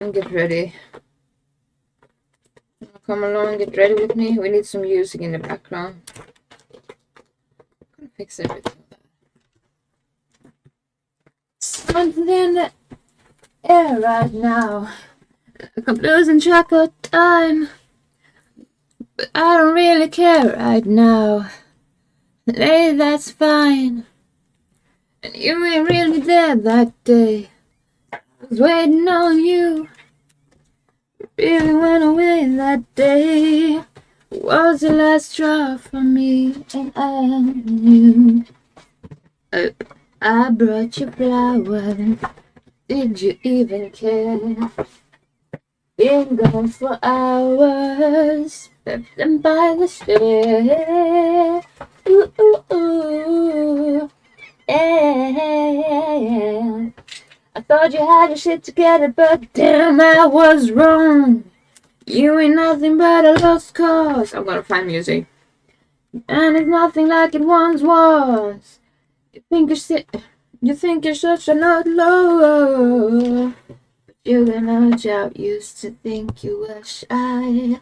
and get ready. Come along, get ready with me. We need some music in the background. I'm gonna fix everything. Something in the air right now. Like I'm losing track of time, but I don't really care right now. Hey, that's fine. And you ain't really there that day. I was waiting on you. Really went away that day. Was the last straw for me, and I knew. I brought you flowers. Did you even care? Been gone for hours, left them by the stair. Ooh, ooh, ooh, yeah. I thought you had your shit together, but damn, I was wrong. You ain't nothing but a lost cause. I'm gonna find music. And it's nothing like it once was. You think you're such an outlaw. You got no job, used to think you were shy.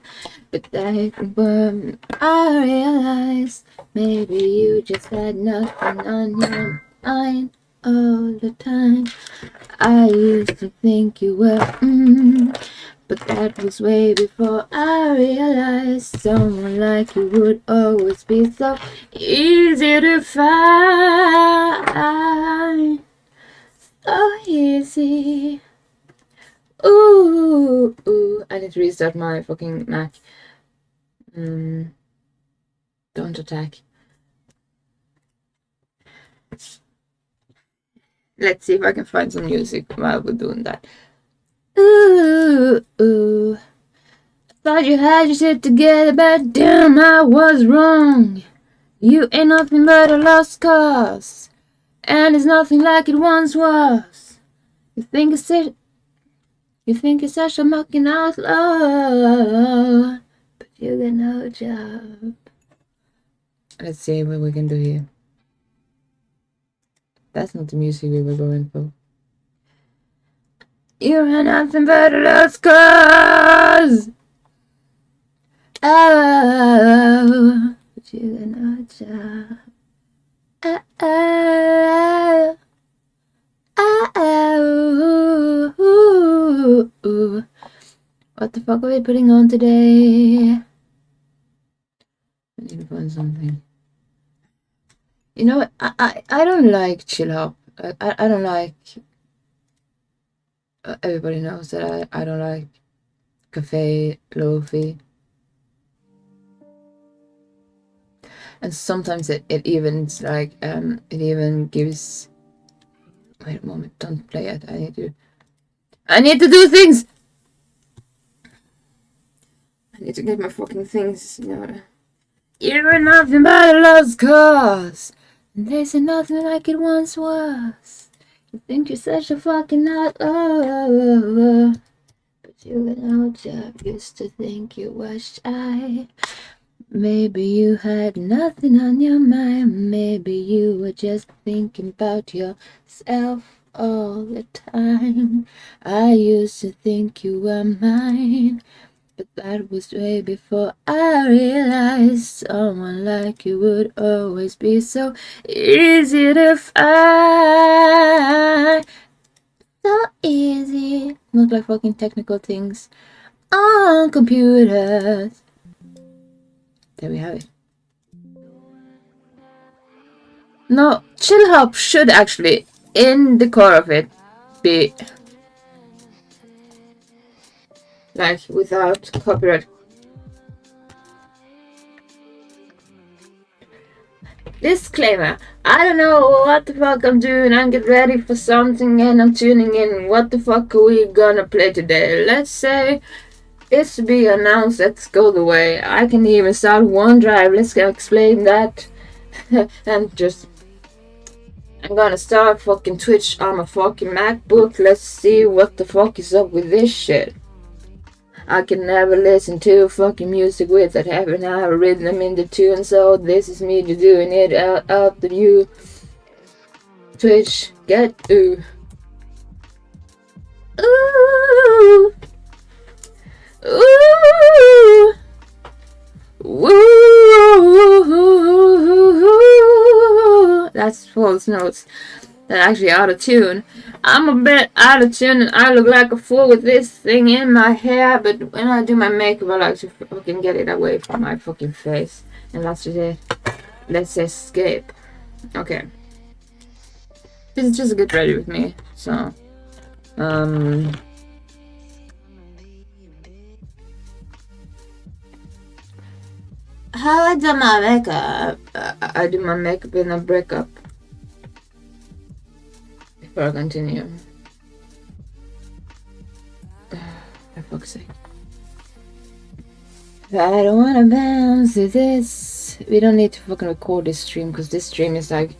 But that when I realized maybe you just had nothing on your mind all the time. I used to think you were, but that was way before I realized someone like you would always be so easy to find. So easy. Ooh, ooh. I need to restart my fucking Mac. Don't attack. Let's see if I can find some music while we're doing that. Ooh, ooh. Thought you had your shit together, but damn, I was wrong. You ain't nothing but a lost cause, and it's nothing like it once was. You think you're such a mocking outlaw, but you got no job. Let's see what we can do here. That's not the music we were going for. You ain't nothing but a lost cause. Oh, but you got no job. Oh, oh, oh, oh. What the fuck are we putting on today? I need to find something. You know what? I don't like chill hop. I don't like. Everybody knows that I don't like cafe lofi. And sometimes it even's like it even gives. Wait a moment! Don't play it. I need to do things. I need to get my fucking things. You're nothing but a lost cause. And there's nothing like it once was. You think you're such a fucking outlaw, but you got no job. Used to think you were shy. Maybe you had nothing on your mind. Maybe you were just thinking about yourself all the time. I used to think you were mine, but that was way before I realized someone like you would always be so easy to find. So easy. Not like fucking technical things on computers. There we have it. No, chill hop should actually, in the core of it, be like without copyright. Disclaimer, I don't know what the fuck I'm doing. I'm getting ready for something and I'm tuning in. What the fuck are we gonna play today? Let's say it's to be announced. Let's go the way. I can even start OneDrive. Let's explain that. And just I'm gonna start fucking Twitch on my fucking MacBook. Let's see what the fuck is up with this shit. I can never listen to fucking music without having a rhythm in the tune, so this is me just doing it out the view. Twitch, get to. Ooh. Ooh. Ooh. That's false notes. They're actually out of tune. I'm a bit out of tune and I look like a fool with this thing in my hair, but when I do my makeup I like to fucking get it away from my fucking face. And that's just it. Let's escape. Okay. This is just get ready with me. So how I do my makeup? I do my makeup in a breakup. Before I continue. For fuck's sake. I don't wanna bounce to this. We don't need to fucking record this stream because this stream is like,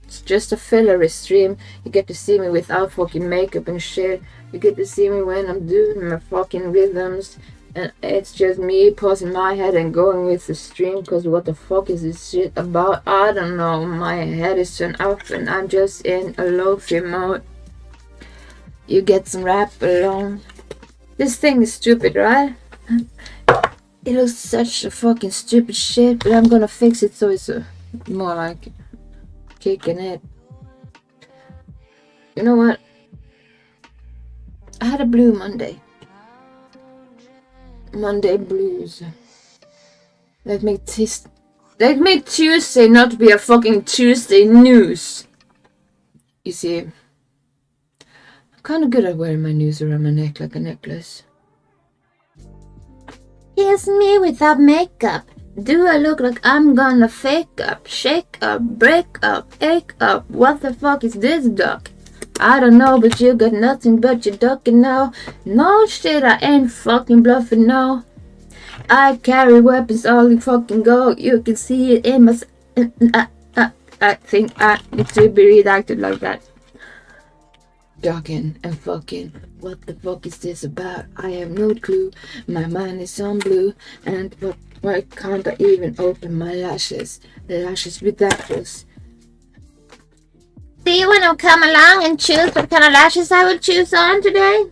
it's just a filler stream. You get to see me without fucking makeup and shit. You get to see me when I'm doing my fucking rhythms. And it's just me pausing my head and going with the stream because what the fuck is this shit about? I don't know. My head is turned off and I'm just in a low-fi mode. You get some rap along. This thing is stupid, right? It looks such a fucking stupid shit, but I'm gonna fix it so it's more like kicking it. You know what? I had a blue Monday. Monday blues. Let me Tuesday not be a fucking Tuesday news. You see, I'm kind of good at wearing my news around my neck like a necklace. Here's me without makeup. Do I look like I'm gonna fake up, shake up, break up, ache up? What the fuck is this, duck? I don't know, but you got nothing but your ducking now. No shit, I ain't fucking bluffing now. I carry weapons all you fucking go. You can see it in my... I think I need to be redacted like that. Ducking and fucking. What the fuck is this about? I have no clue. My mind is on blue. And why can't I even open my lashes? The lashes with that was... Do you want to come along and choose what kind of lashes I will choose on today?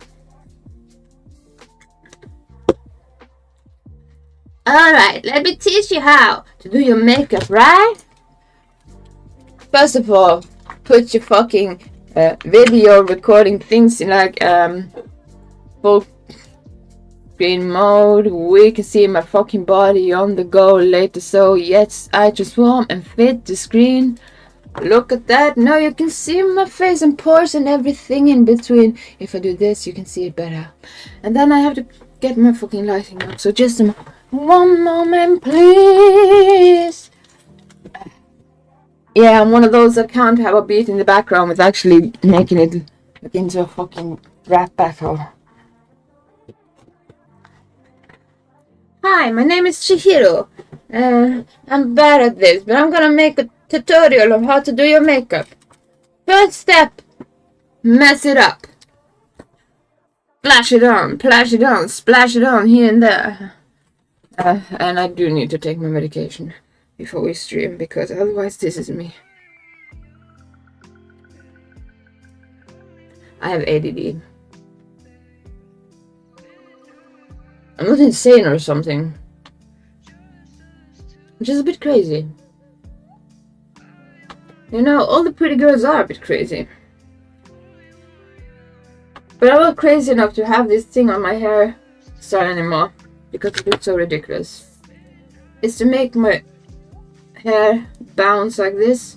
Alright, let me teach you how to do your makeup, right? First of all, put your fucking video recording things in like full screen mode. We can see my fucking body on the go later, so yes, I just warm and fit the screen. Look at that. Now you can see my face and pores and everything in between. If I do this, you can see it better. And then I have to get my fucking lighting up. So just one moment, please. Yeah, I'm one of those that can't have a beat in the background with actually making it look into a fucking rap battle. Hi, my name is Chihiro. I'm bad at this, but I'm gonna make a tutorial of how to do your makeup. First step, mess it up. Splash it on, splash it on here and there. And I do need to take my medication before we stream, because otherwise this is me. I have ADD. I'm not insane or something. I'm just a bit crazy. You know, all the pretty girls are a bit crazy. But I'm not crazy enough to have this thing on my hair style anymore, because it looks so ridiculous. It's to make my hair bounce like this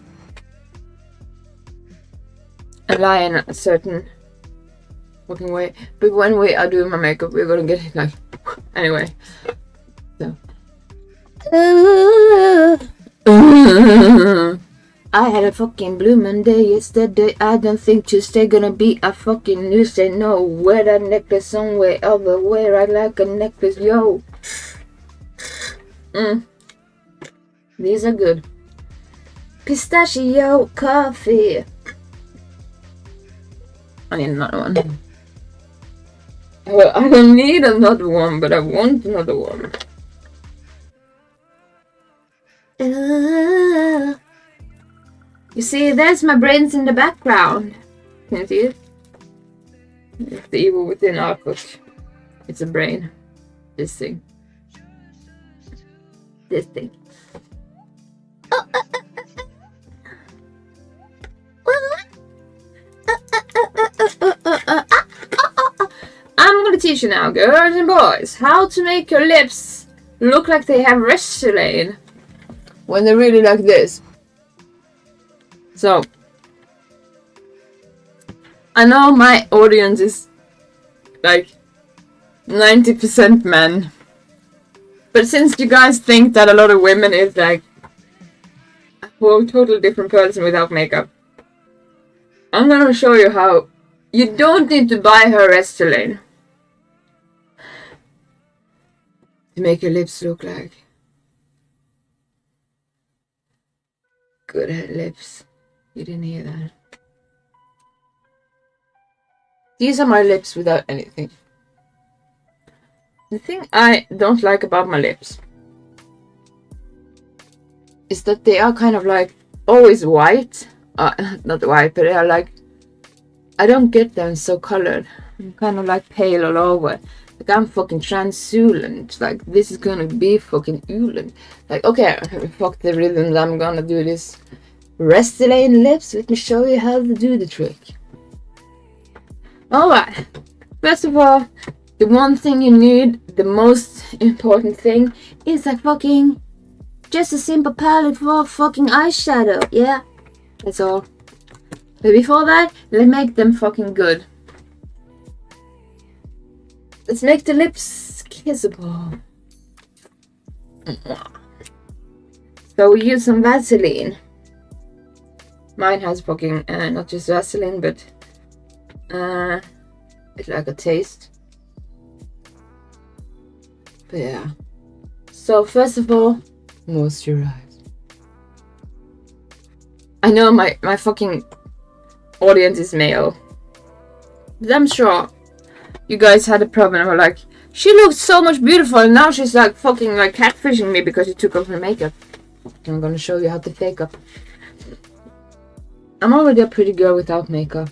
and lie in a certain fucking way. But when we are doing my makeup, we're gonna get it like... Anyway. So... I had a fucking blue Monday yesterday. I don't think Tuesday gonna be a fucking Tuesday. No, wear that necklace somewhere other way. I like a necklace, yo. These are good. Pistachio coffee. I need another one. Well, I don't need another one, but I want another one. You see, there's my brains in the background. Can you see it? It's the evil within output. It's a brain. This thing. This thing. I'm gonna teach you now, girls and boys, how to make your lips look like they have Restylane when they're really like this. So, I know my audience is like 90% men, but since you guys think that a lot of women is like a whole totally different person without makeup, I'm gonna show you how you don't need to buy her Restylane to make your lips look like good lips. You didn't hear that. These are my lips without anything. The thing I don't like about my lips is that they are kind of like always white. Not white, but they are like, I don't get them so colored. I'm kind of like pale all over. Like I'm fucking translucent. Like this is gonna be fucking ulent. Like okay, fuck the rhythms. I'm gonna do this Restylane lips. Let me show you how to do the trick. Alright. First of all, the one thing you need, the most important thing, is like fucking just a simple palette for fucking eyeshadow. Yeah, that's all. But before that, let's make them fucking good. Let's make the lips kissable. So we use some Vaseline. Mine has fucking not just Vaseline, but it's like a taste. But yeah. So first of all, moisturize. I know my fucking audience is male, but I'm sure you guys had a problem of like, she looked so much beautiful and now she's like fucking like catfishing me because she took off her makeup. I'm gonna show you how to fake up. I'm already a pretty girl without makeup.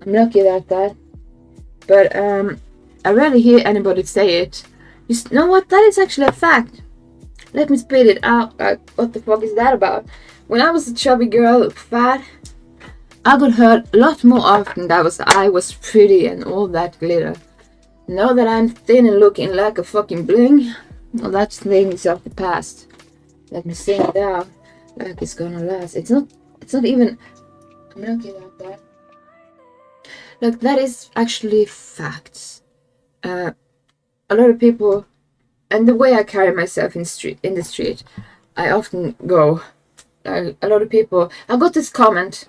I'm lucky about that. But I rarely hear anybody say it. You know what? That is actually a fact. Let me spit it out. Like, what the fuck is that about? When I was a chubby girl, fat, I got hurt a lot more often that I was pretty and all that glitter. Now that I'm thin and looking like a fucking bling, well, that thing is of the past. Let me sing it out like it's gonna last. It's not even, I'm lucky about that. Like, that is actually facts. A lot of people, and the way I carry myself in the street, I often go, a lot of people, I got this comment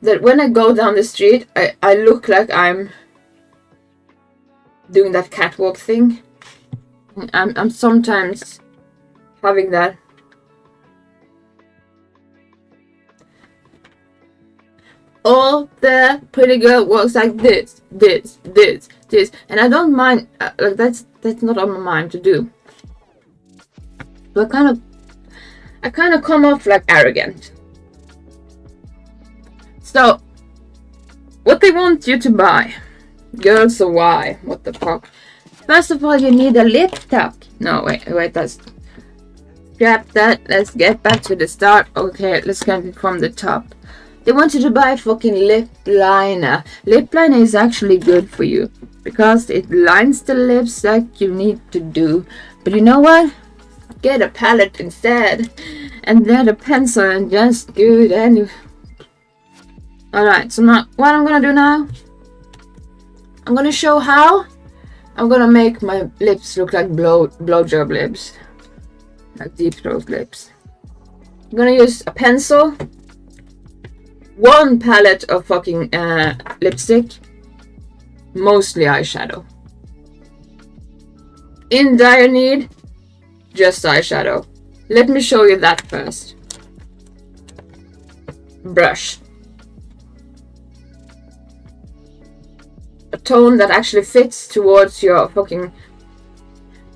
that when I go down the street, I look like I'm doing that catwalk thing. I'm sometimes having that. All the pretty girl walks like this, and I don't mind. Like that's not on my mind to do. But I kind of come off like arrogant. So, what they want you to buy, girls, so why? What the fuck? First of all, you need a lip tuck. No, wait, that's scrap that. Let's get back to the start. Okay, let's get it from the top. They want you to buy fucking lip liner. Lip liner is actually good for you because it lines the lips like you need to do. But you know what? Get a palette instead, and then a pencil, and just do it anyway. Alright, so now what I'm gonna do now? I'm gonna show how I'm gonna make my lips look like blowjob lips, like deep throat lips. I'm gonna use a pencil. One palette of fucking lipstick, mostly eyeshadow. In dire need, just eyeshadow. Let me show you that first. Brush. A tone that actually fits towards your fucking...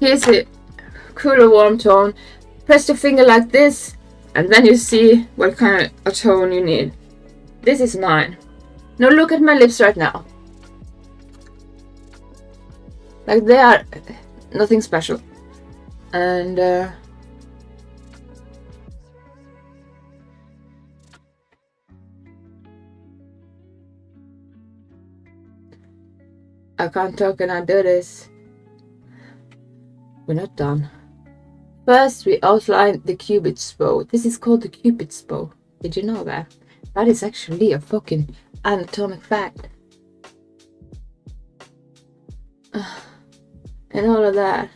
Here's a cooler warm tone. Press your finger like this, and then you see what kind of a tone you need. This is mine. Now look at my lips right now. Like, they are nothing special. And I can't talk and I do this. We're not done. First, we outline the Cupid's bow. This is called the Cupid's bow. Did you know that? That is actually a fucking anatomic fact. And all of that.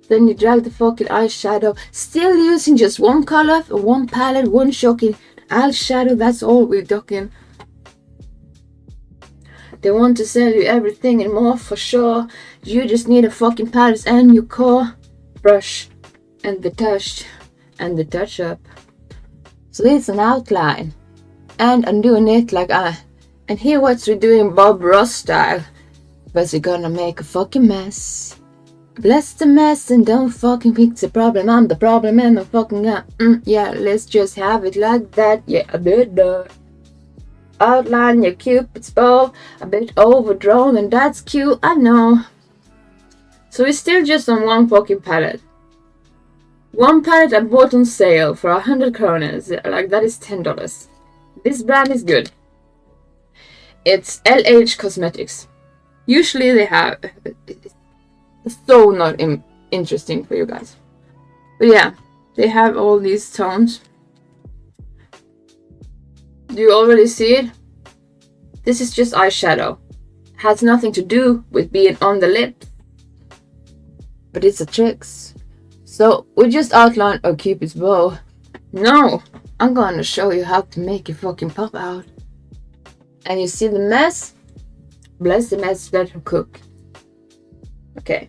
Then you drag the fucking eyeshadow. Still using just one color, one palette, one shocking eyeshadow. That's all we're talking. They want to sell you everything and more for sure. You just need a fucking palette and your core brush and the touch up. So it's an outline. And I'm doing it like and here what we're doing Bob Ross style. But we're gonna make a fucking mess. Bless the mess and don't fucking fix the problem. I'm the problem and I'm fucking yeah, let's just have it like that. Yeah, I did that. Outline your Cupid's bow, a bit overdrawn, and that's cute, I know. So we're still just on one fucking palette. One palette I bought on sale for 100 kroners, like that is $10. This brand is good. It's LH Cosmetics. Usually they have, so not interesting for you guys. But yeah, they have all these tones. Do you already see it? This is just eyeshadow. Has nothing to do with being on the lips. But it's a tricks. So we just outlined our Cupid's bow. No, I'm gonna show you how to make it fucking pop out. And you see the mess? Bless the mess, let her cook. Okay.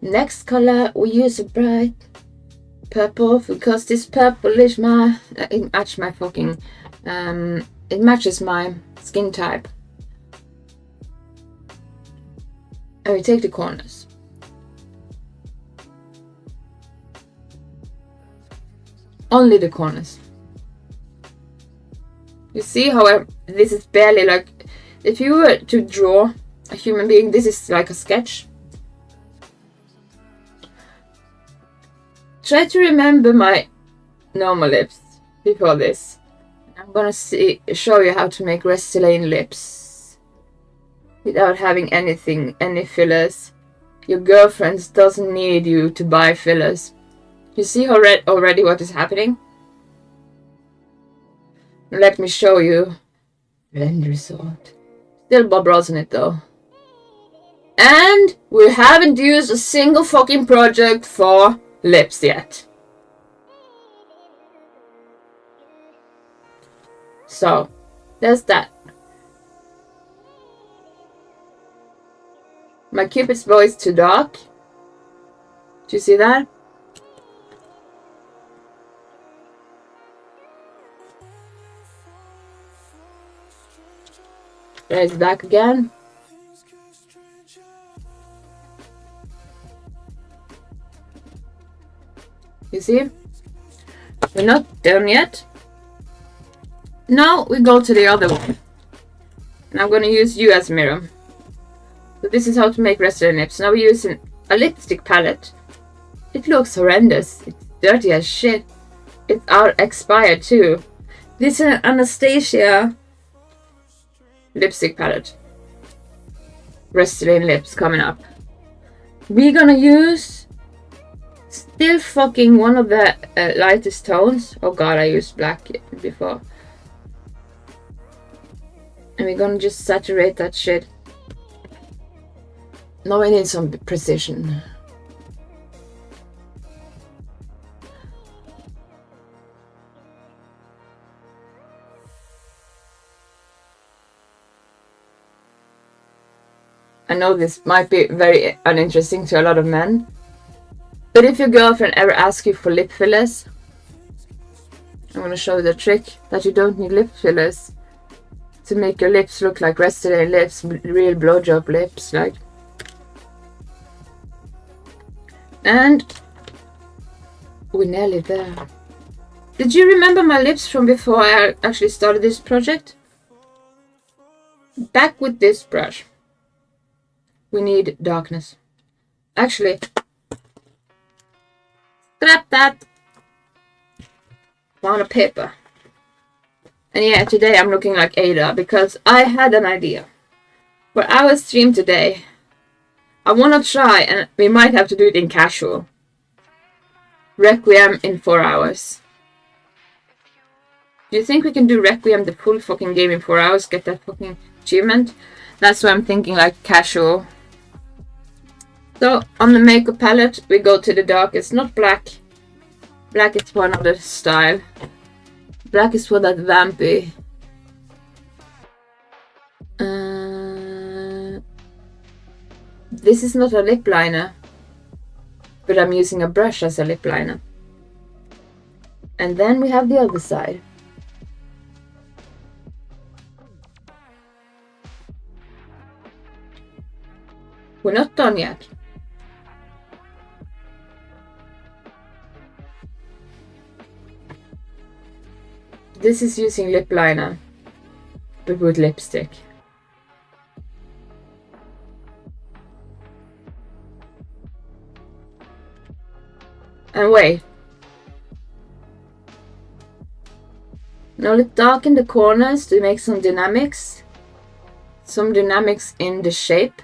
Next color, we use a bright purple because this purple is it matches my fucking it matches my skin type. And we take the corners. Only the corners. You see how this is barely like, if you were to draw a human being, this is like a sketch. Try to remember my normal lips before this. I'm gonna show you how to make Restylane lips without having any fillers. Your girlfriend doesn't need you to buy fillers. You see already what is happening? Let me show you. Blend result. Still Bob Ross in it though. And we haven't used a single fucking project for lips yet. So, there's that. My Cupid's bow is too dark. Do you see that? There's back again. You see? We're not done yet. Now we go to the other one. And I'm going to use you as a mirror. So this is how to make Restylane lips. Now we're using a lipstick palette. It looks horrendous. It's dirty as shit. It's expired too. This is an Anastasia lipstick palette. Restylane lips coming up. We're gonna use still fucking one of the lightest tones. Oh god, I used black before. And we're gonna just saturate that shit. Now we need some precision. I know this might be very uninteresting to a lot of men, but if your girlfriend ever asks you for lip fillers, I'm going to show you the trick that you don't need lip fillers to make your lips look like Restylane lips, real blowjob lips, like. And we're nearly there. Did you remember my lips from before I actually started this project? Back with this brush. We need darkness. Actually, scrap that. Found a paper. And yeah, today I'm looking like Ada because I had an idea. For our stream today, I want to try, and we might have to do it in casual. Requiem in 4 hours. Do you think we can do Requiem the full fucking game in 4 hours? Get that fucking achievement? That's why I'm thinking like casual. So on the makeup palette, we go to the darkest, not black. Black is for another style. Black is for that vampy. This is not a lip liner, but I'm using a brush as a lip liner. And then we have the other side. We're not done yet. This is using lip liner, but with lipstick. And wait. Now let's darken the corners to make some dynamics. Some dynamics in the shape.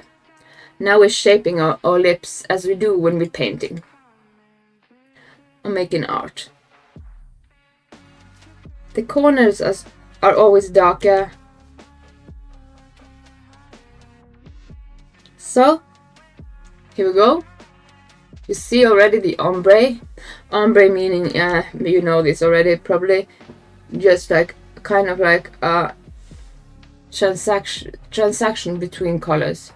Now we're shaping our lips as we do when we're painting. Or making art. The corners are always darker. So, here we go. You see already the ombre. Ombre meaning, you know this already probably. Just like, kind of like a transaction between colors.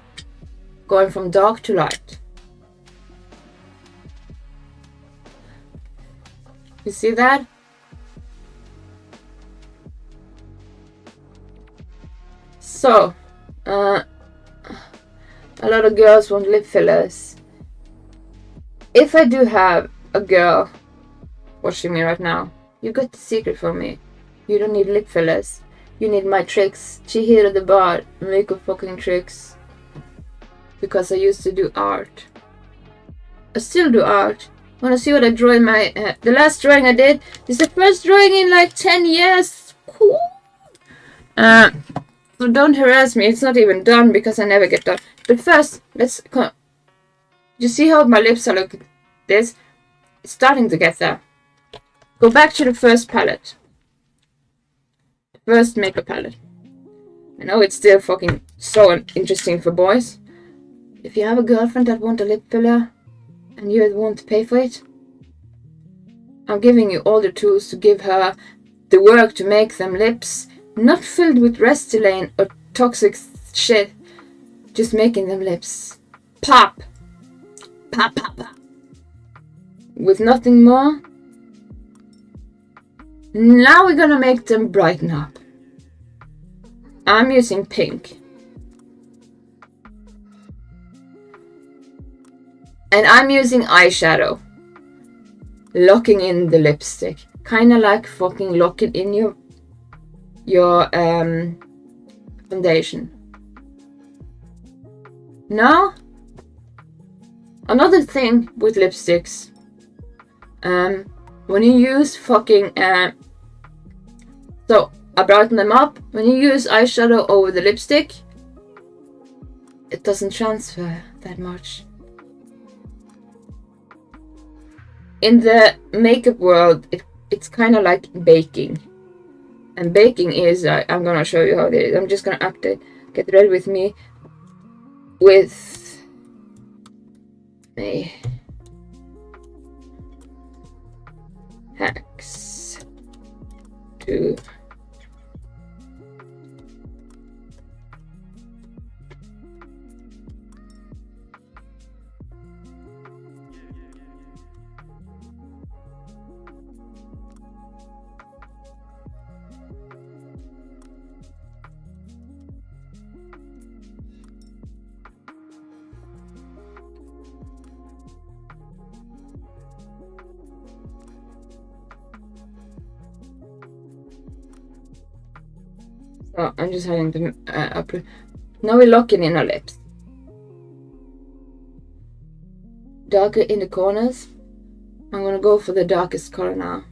Going from dark to light. You see that? So, a lot of girls want lip fillers. If I do have a girl watching me right now, you got the secret from me. You don't need lip fillers. You need my tricks. Chihiro the Bard, makeup fucking tricks. Because I used to do art. I still do art. Wanna see what I draw in my... the last drawing I did is the first drawing in like 10 years. Cool. So don't harass me. It's not even done because I never get done. But first, let's... You see how my lips are looking? This? It's starting to get there. Go back to the first palette. First makeup palette. I know it's still fucking so interesting for boys. If you have a girlfriend that wants a lip filler and you want to pay for it, I'm giving you all the tools to give her the work to make them lips not filled with Restylane or toxic shit, just making them lips pop, pop, pop, pop, with nothing more. Now we're gonna make them brighten up. I'm using pink. And I'm using eyeshadow. Locking in the lipstick. Kinda like fucking locking in your foundation. Now, another thing with lipsticks. When you use fucking... so, I brighten them up. When you use eyeshadow over the lipstick, it doesn't transfer that much. In the makeup world, it's kind of like baking. And baking is, I'm gonna show you how it is. I'm just gonna update, get ready with me with a hacks to I'm just having to now we're locking in our lips. darker in the corners. I'm gonna go for the darkest color now.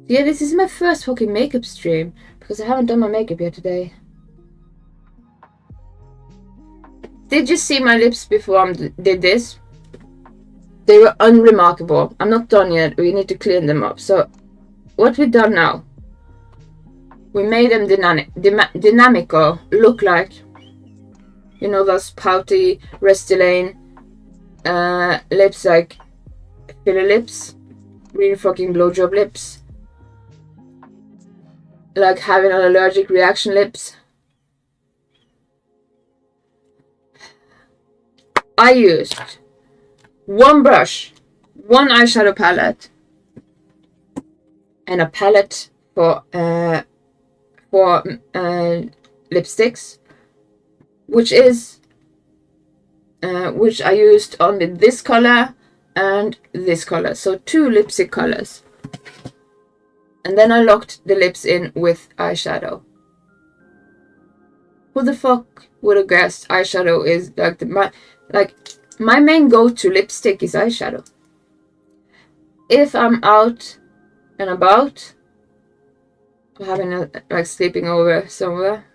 Yeah, this is my first fucking makeup stream because I haven't done my makeup yet today. Did you see my lips before I did this? They were unremarkable. I'm not done yet. We need to clean them up. So, what we've done now, we made them dynamical, look like, you know, those pouty Restylane lips, like filler lips, really fucking blowjob lips, like having an allergic reaction lips. I used one brush, one eyeshadow palette, and a palette for lipsticks, which I used only this color and this color, so 2 lipstick colors. And then I locked the lips in with eyeshadow. Who the fuck would have guessed eyeshadow is like my main go-to lipstick is eyeshadow. If I'm out and about, having like sleeping over somewhere,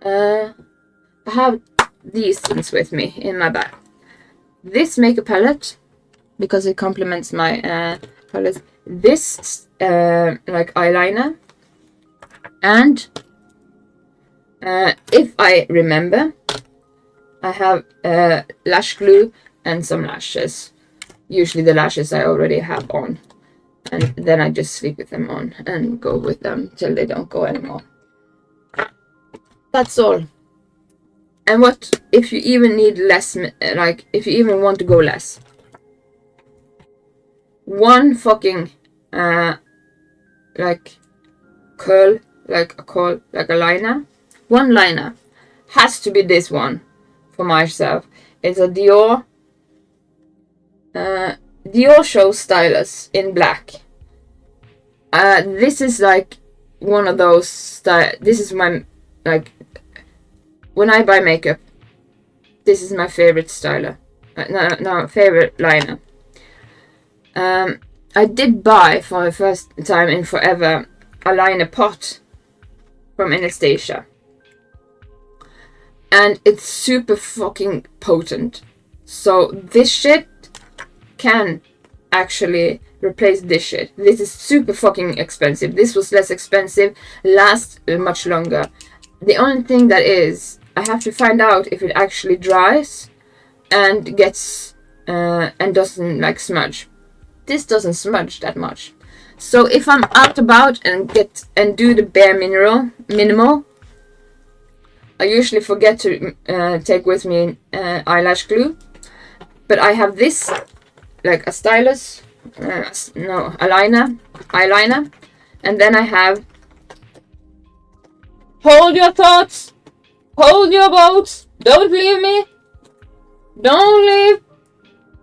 I have these things with me in my bag. This makeup palette, because it complements my colors. This like eyeliner, and if I remember, I have lash glue and some lashes. Usually the lashes I already have on, and then I just sleep with them on and go with them till they don't go anymore. That's all. And what if you even need less, like if you even want to go less? One fucking like curl, like a liner. One liner has to be this one for myself. It's a Dior Show Stylus in black. This is like one of those this is my, like, when I buy makeup, this is my favorite styler. Favorite liner. I did buy for the first time in forever a liner pot from Anastasia, and it's super fucking potent. So this shit can actually replace this shit. This is super fucking expensive. This was less expensive, lasts much longer. The only thing that is, I have to find out if it actually dries and gets and doesn't like smudge. This doesn't smudge that much. So if I'm out about and do the bare minimal, I usually forget to take with me eyelash glue. But I have this, like a stylus, eyeliner, and then I have, hold your thoughts, hold your boats, don't leave me, don't leave,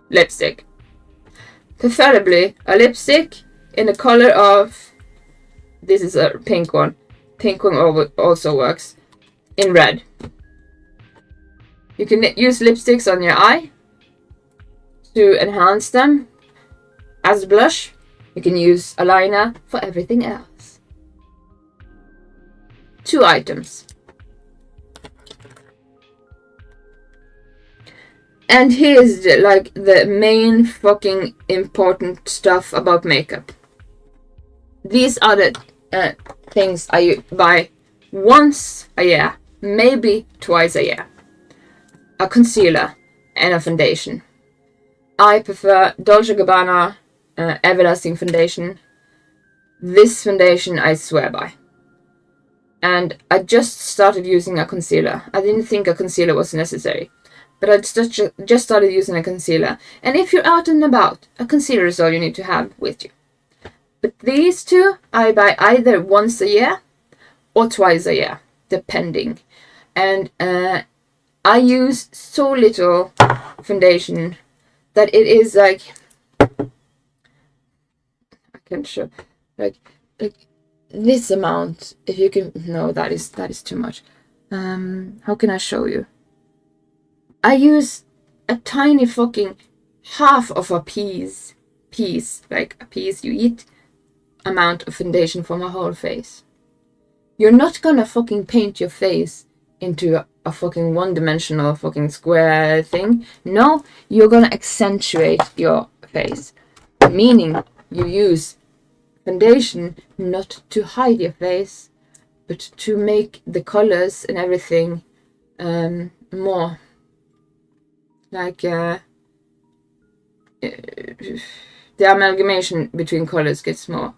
lipstick. Preferably a lipstick in the color of, this is a pink one also works, in red. You can use lipsticks on your eye to enhance them as blush. You can use a liner for everything else. 2 items. And here's the main fucking important stuff about makeup. These are the things I buy once a year, maybe twice a year. A concealer and a foundation. I prefer Dolce & Gabbana Everlasting Foundation. This foundation I swear by. And I just started using a concealer. I didn't think a concealer was necessary, but I just started using a concealer. And if you're out and about, a concealer is all you need to have with you. But these two I buy either once a year or twice a year, depending. And I use so little foundation that it is like, I can show, like this amount. If you can, no, that is too much. How can I show you? I use a tiny fucking half of a piece, like a piece you eat, amount of foundation for my whole face. You're not gonna fucking paint your face into a fucking one-dimensional fucking square thing. No, you're gonna accentuate your face. Meaning you use foundation not to hide your face, but to make the colors and everything more like the amalgamation between colors gets more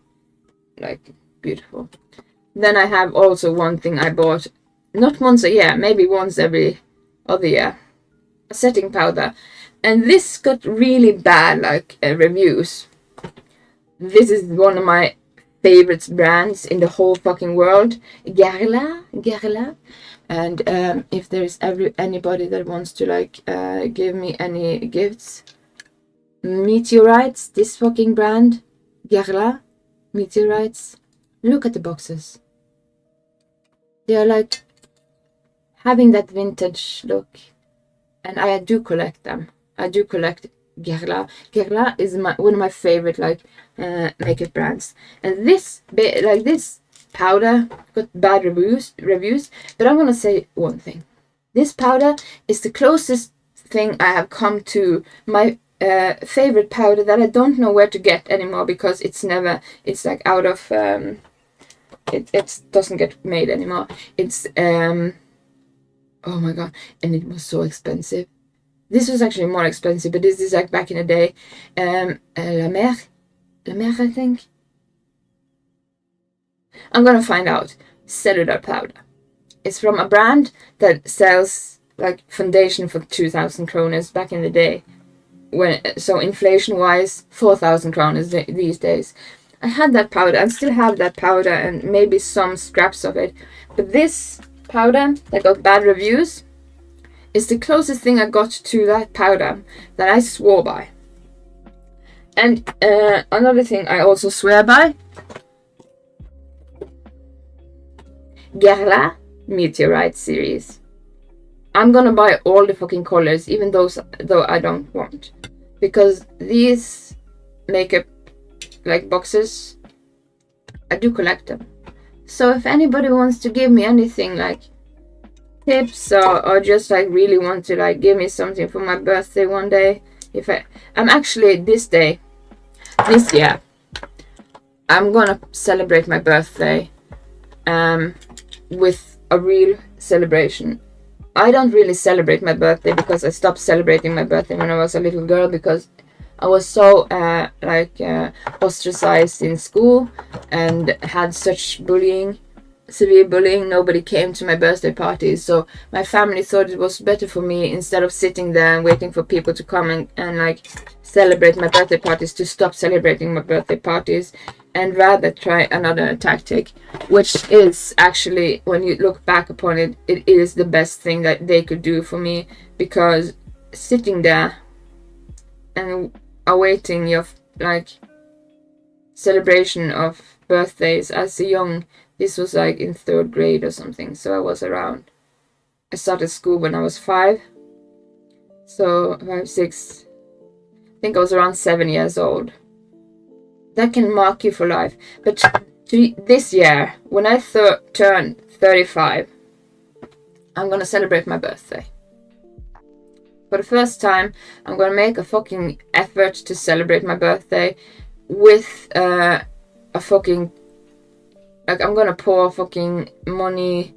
like beautiful. Then I have also one thing I bought, not once a year, maybe once every other year, a setting powder, and this got really bad like reviews. This is one of my favorite brands in the whole fucking world, Guerlain. And if there's anybody that wants to like give me any gifts, Meteorites, this fucking brand, Guerlain, Meteorites. Look at the boxes. They are like having that vintage look, and I do collect them. I do collect Guerlain. Guerlain is one of my favorite like makeup brands, and this powder got bad reviews. But I'm gonna say one thing: this powder is the closest thing I have come to my favorite powder that I don't know where to get anymore, because it's like out of it doesn't get made anymore. It's oh my god, and it was so expensive. This was actually more expensive, but this is like back in the day. La Mer, I think. I'm gonna find out. Cellular powder. It's from a brand that sells like foundation for 2,000 kroners back in the day. So inflation wise, 4,000 kroners these days. I had that powder and still have that powder and maybe some scraps of it. But this powder that got bad reviews is the closest thing I got to that powder that I swore by. And another thing I also swear by, Guerlain Meteorite series. I'm gonna buy all the fucking colors, even though I don't want, because these makeup like boxes, I do collect them. So if anybody wants to give me anything like tips or just like really want to like give me something for my birthday one day, I'm actually this year I'm gonna celebrate my birthday with a real celebration. I don't really celebrate my birthday because I stopped celebrating my birthday when I was a little girl, because I was so ostracized in school and had such severe bullying. Nobody came to my birthday parties, so my family thought it was better for me, instead of sitting there and waiting for people to come and like celebrate my birthday parties, to stop celebrating my birthday parties and rather try another tactic, which is actually, when you look back upon it, it is the best thing that they could do for me, because sitting there and awaiting your like celebration of birthdays as a young, this was like in 3rd grade or something, so I started school when I was 5, so 5, 6, I think I was around 7 years old. That can mark you for life. But this year, when I turn 35, I'm gonna celebrate my birthday. For the first time, I'm gonna make a fucking effort to celebrate my birthday with a fucking, like, I'm gonna pour fucking money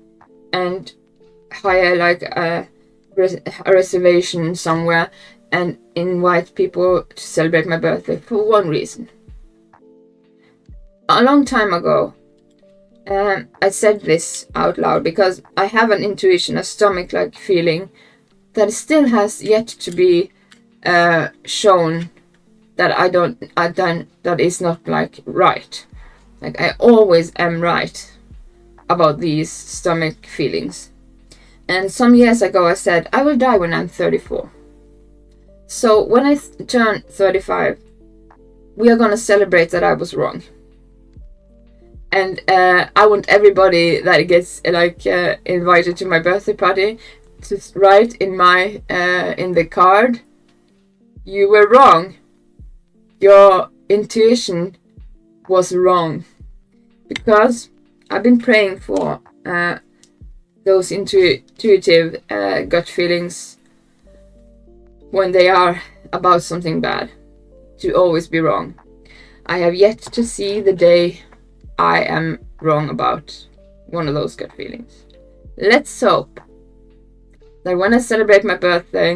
and hire like a reservation somewhere and invite people to celebrate my birthday for one reason. A long time ago, I said this out loud because I have an intuition, a stomach-like feeling that still has yet to be shown that is not like right. Like, I always am right about these stomach feelings. And some years ago I said, I will die when I'm 34. So when I turn 35, we are gonna celebrate that I was wrong. And I want everybody that gets invited to my birthday party to write in the card, you were wrong. Your intuition was wrong. Because I've been praying for those intuitive gut feelings when they are about something bad to always be wrong. I have yet to see the day I am wrong about one of those gut feelings. Let's hope that when I celebrate my birthday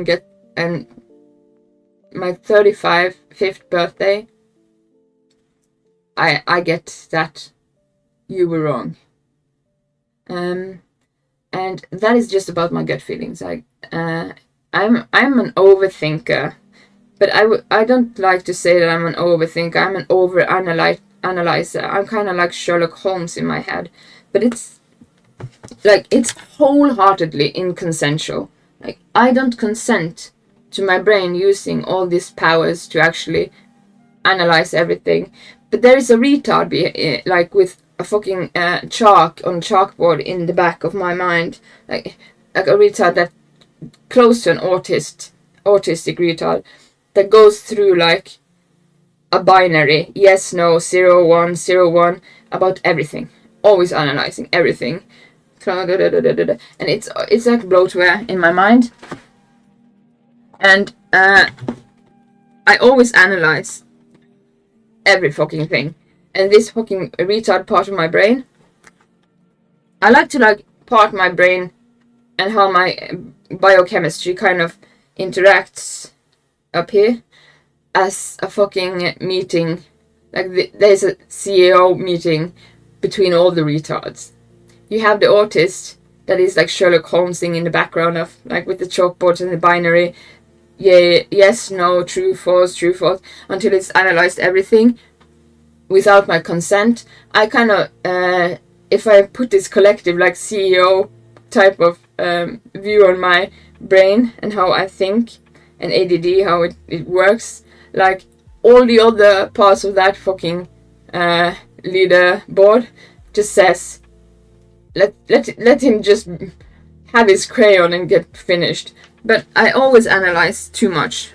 and my 35th birthday, I get that you were wrong. And that is just about my gut feelings. I'm an overthinker, but I don't like to say that I'm an overthinker. I'm an analyzer. I'm kind of like Sherlock Holmes in my head, but it's wholeheartedly inconsensual. Like, I don't consent to my brain using all these powers to actually analyze everything. But there is a retard with a fucking chalk on chalkboard in the back of my mind, like a retard that close to an autistic retard that goes through like a binary, yes, no, 0, 1, 0, 1, about everything, always analyzing everything, and it's like bloatware in my mind, and I always analyze every fucking thing. And this fucking retard part of my brain, I like to part my brain and how my biochemistry kind of interacts up here as a fucking meeting. Like there's a CEO meeting between all the retards. You have the autist that is like Sherlock Holmesing in the background of like with the chalkboard and the binary. Yeah, yes, no, true, false, until it's analyzed everything without my consent. I kind of, if I put this collective like CEO type of view on my brain and how I think, and ADD, how it works, like all the other parts of that fucking leaderboard just says, let him just have his crayon and get finished. But I always analyze too much.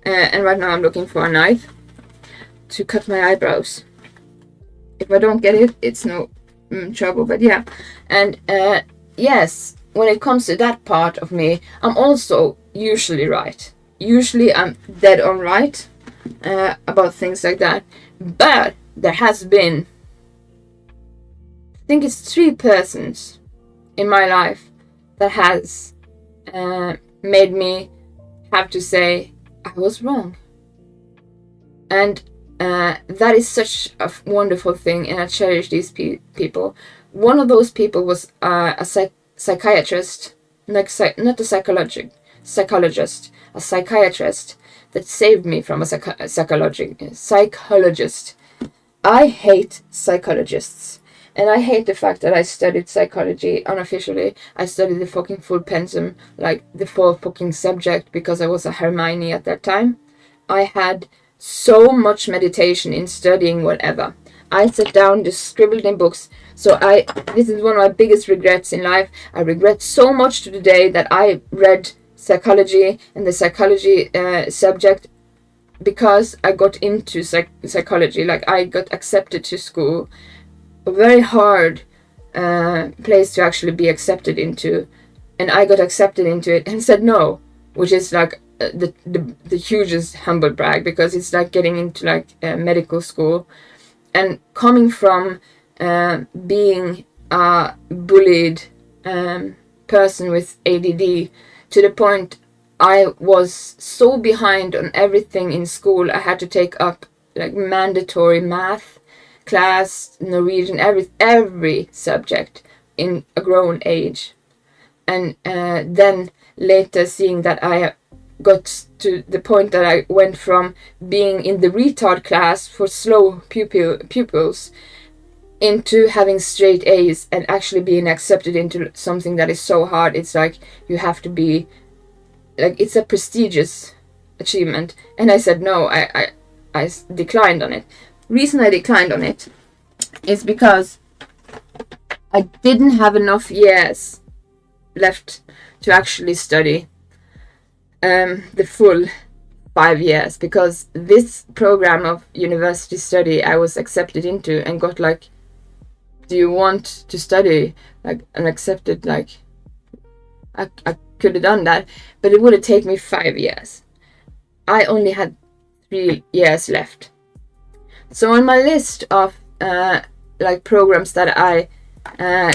And right now I'm looking for a knife to cut my eyebrows. If I don't get it, it's no trouble, but yeah. And yes, when it comes to that part of me, I'm also usually right. Usually I'm dead on right about things like that. But there has been, I think it's 3 persons in my life that has made me have to say I was wrong. And that is such a wonderful thing, and I cherish these people. One of those people was a psychiatrist, not a psychologist, a psychiatrist that saved me from a psychologist. I hate psychologists. And I hate the fact that I studied psychology unofficially. I studied the fucking full pensum, like the full fucking subject, because I was a Hermione at that time. I had so much meditation in studying whatever. I sat down, just scribbled in books. So this is one of my biggest regrets in life. I regret so much to the day that I read psychology and the psychology subject, because I got into psychology. Like, I got accepted to school. A very hard place to actually be accepted into, and I got accepted into it and said no, which is like the hugest humble brag, because it's like getting into like medical school, and coming from being a bullied person with ADD to the point I was so behind on everything in school. I had to take up like mandatory math class, Norwegian, every subject in a grown age. And then later seeing that I got to the point that I went from being in the retard class for slow pupils into having straight A's and actually being accepted into something that is so hard. It's like you have to be like, it's a prestigious achievement. And I said no, I declined on it. Reason I declined on it is because I didn't have enough years left to actually study the full 5 years, because this program of university study I was accepted into and got like, do you want to study, like, and accepted, like, I could have done that, but it would have taken me 5 years. I only had 3 years left. So on my list of like programs that I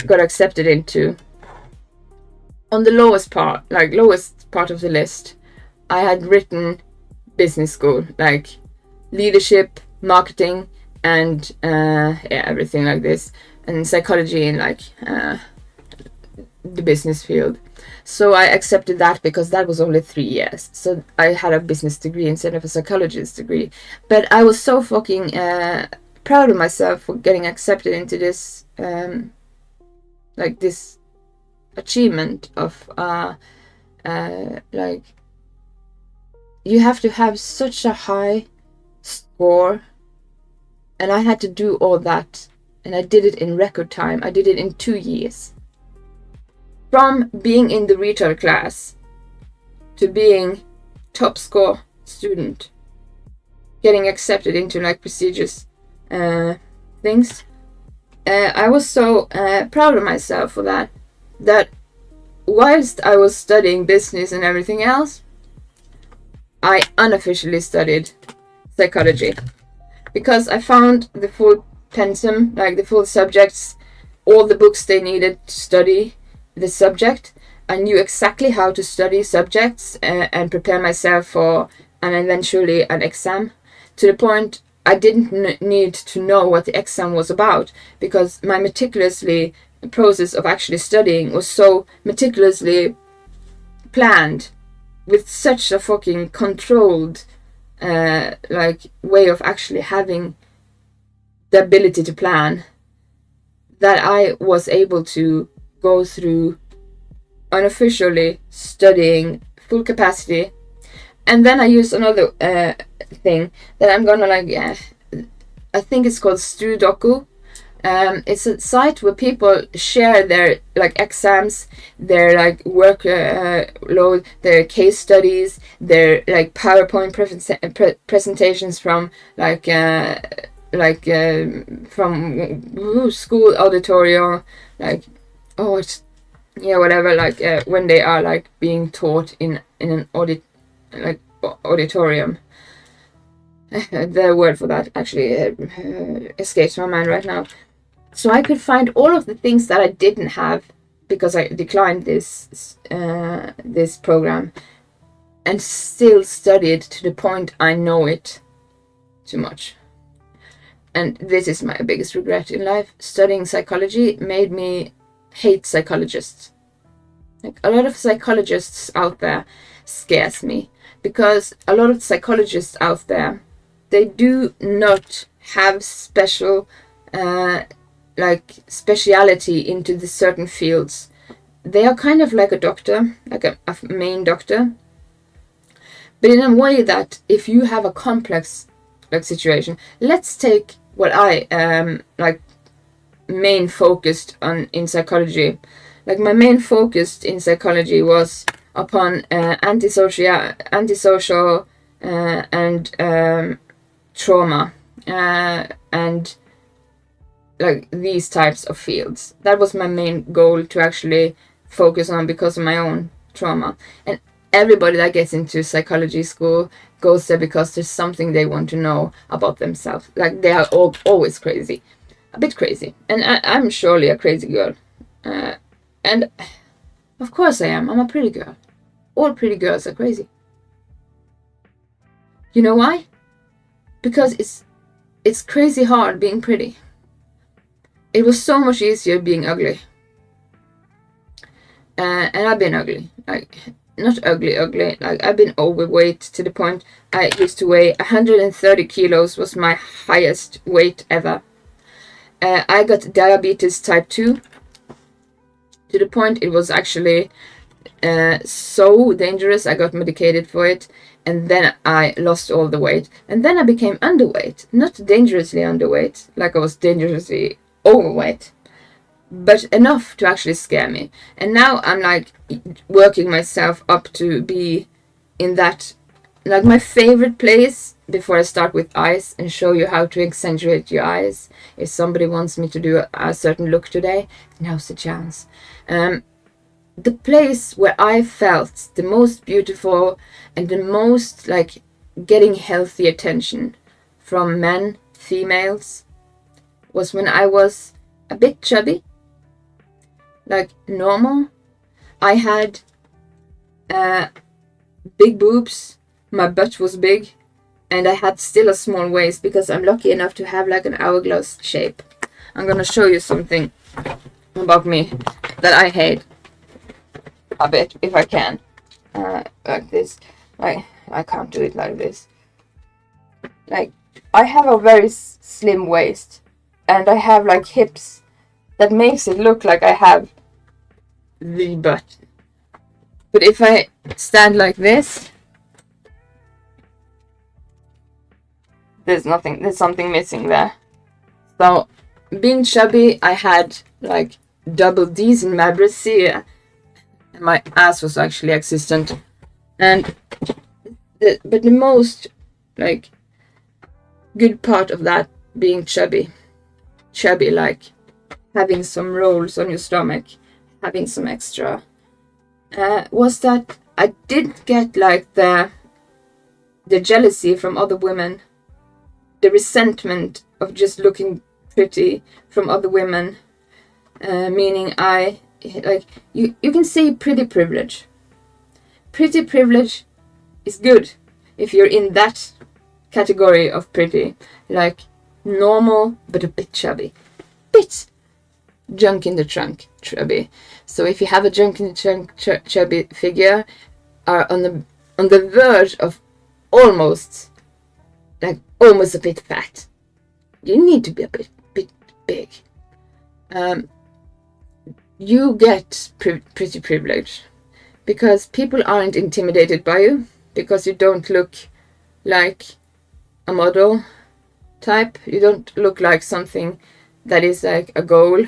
got accepted into, on the lowest part of the list, I had written business school, like leadership, marketing, and everything like this, and psychology in like the business field. So I accepted that because that was only 3 years. So I had a business degree instead of a psychologist degree. But I was so fucking proud of myself for getting accepted into this like this achievement of like, you have to have such a high score, and I had to do all that, and I did it in record time. I did it in 2 years, from being in the retard class to being top score student, getting accepted into like prestigious things. I was so proud of myself for that whilst I was studying business and everything else, I unofficially studied psychology, because I found the full pensum, like the full subjects, all the books they needed to study the subject. I knew exactly how to study subjects and prepare myself for and eventually an exam, to the point I didn't need to know what the exam was about, because my meticulously process of actually studying was so meticulously planned, with such a fucking controlled like way of actually having the ability to plan, that I was able to go through unofficially studying full capacity. And then I used another thing that I'm gonna like, I think it's called Studoku. It's a site where people share their like exams, their like work load, their case studies, their like PowerPoint presentations from from school auditorium, like, whatever, like when they are like being taught in an auditorium. The word for that actually escapes my mind right now. So I could find all of the things that I didn't have because I declined this program, and still studied to the point I know it too much. And this is my biggest regret in life. Studying psychology made me hate psychologists. Like, a lot of psychologists out there scares me, because a lot of psychologists out there, they do not have special like speciality into the certain fields. They are kind of like a doctor, like a main doctor, but in a way that if you have a complex like situation, let's take what I like main focused on in psychology. Like, my main focus in psychology was upon antisocial and trauma and like these types of fields. That was my main goal to actually focus on, because of my own trauma. And everybody that gets into psychology school goes there because there's something they want to know about themselves. Like, they are always crazy, a bit crazy, and I'm surely a crazy girl, and of course I am. I'm a pretty girl. All pretty girls are crazy. You know why? Because it's crazy hard being pretty. It was so much easier being ugly. And I've been ugly. Like, not ugly, like, I've been overweight to the point I used to weigh 130 kilos was my highest weight ever. I got diabetes type 2 to the point it was actually so dangerous. I got medicated for it, and then I lost all the weight, and then I became underweight. Not dangerously underweight, like I was dangerously overweight, but enough to actually scare me. And now I'm like working myself up to be in that like my favorite place before I start with eyes and show you how to accentuate your eyes. If somebody wants me to do a certain look today, now's the chance. The place where I felt the most beautiful and the most like getting healthy attention from men, females, was when I was a bit chubby, like normal. I had big boobs, my butt was big, and I had still a small waist because I'm lucky enough to have like an hourglass shape. I'm gonna show you something about me that I hate a bit, if I can. Like this. Like, I can't do it like this. Like, I have a very slim waist, and I have like hips that makes it look like I have the butt. But if I stand like this, there's something missing there. So, being chubby, I had like double D's in my brassiere. My ass was actually existent. And but the most like good part of that being chubby like having some rolls on your stomach, having some extra, was that I didn't get like the jealousy from other women, the resentment of just looking pretty from other women, meaning I like you can say pretty privilege. Pretty privilege is good if you're in that category of pretty, like normal but a bit chubby, bit junk in the trunk chubby. So if you have a junk in the trunk chubby figure, are on the verge of almost a bit fat, you need to be a bit big. You get pretty privilege because people aren't intimidated by you because you don't look like a model type. You don't look like something that is like a goal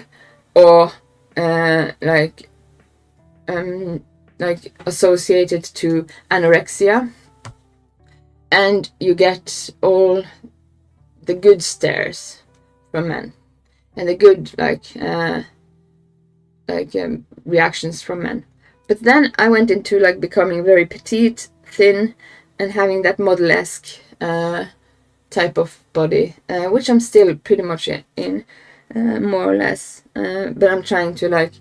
or like associated to anorexia, and you get all the good stares from men and the good reactions from men. But then I went into like becoming very petite, thin, and having that model-esque type of body, which I'm still pretty much in, more or less. But I'm trying to like,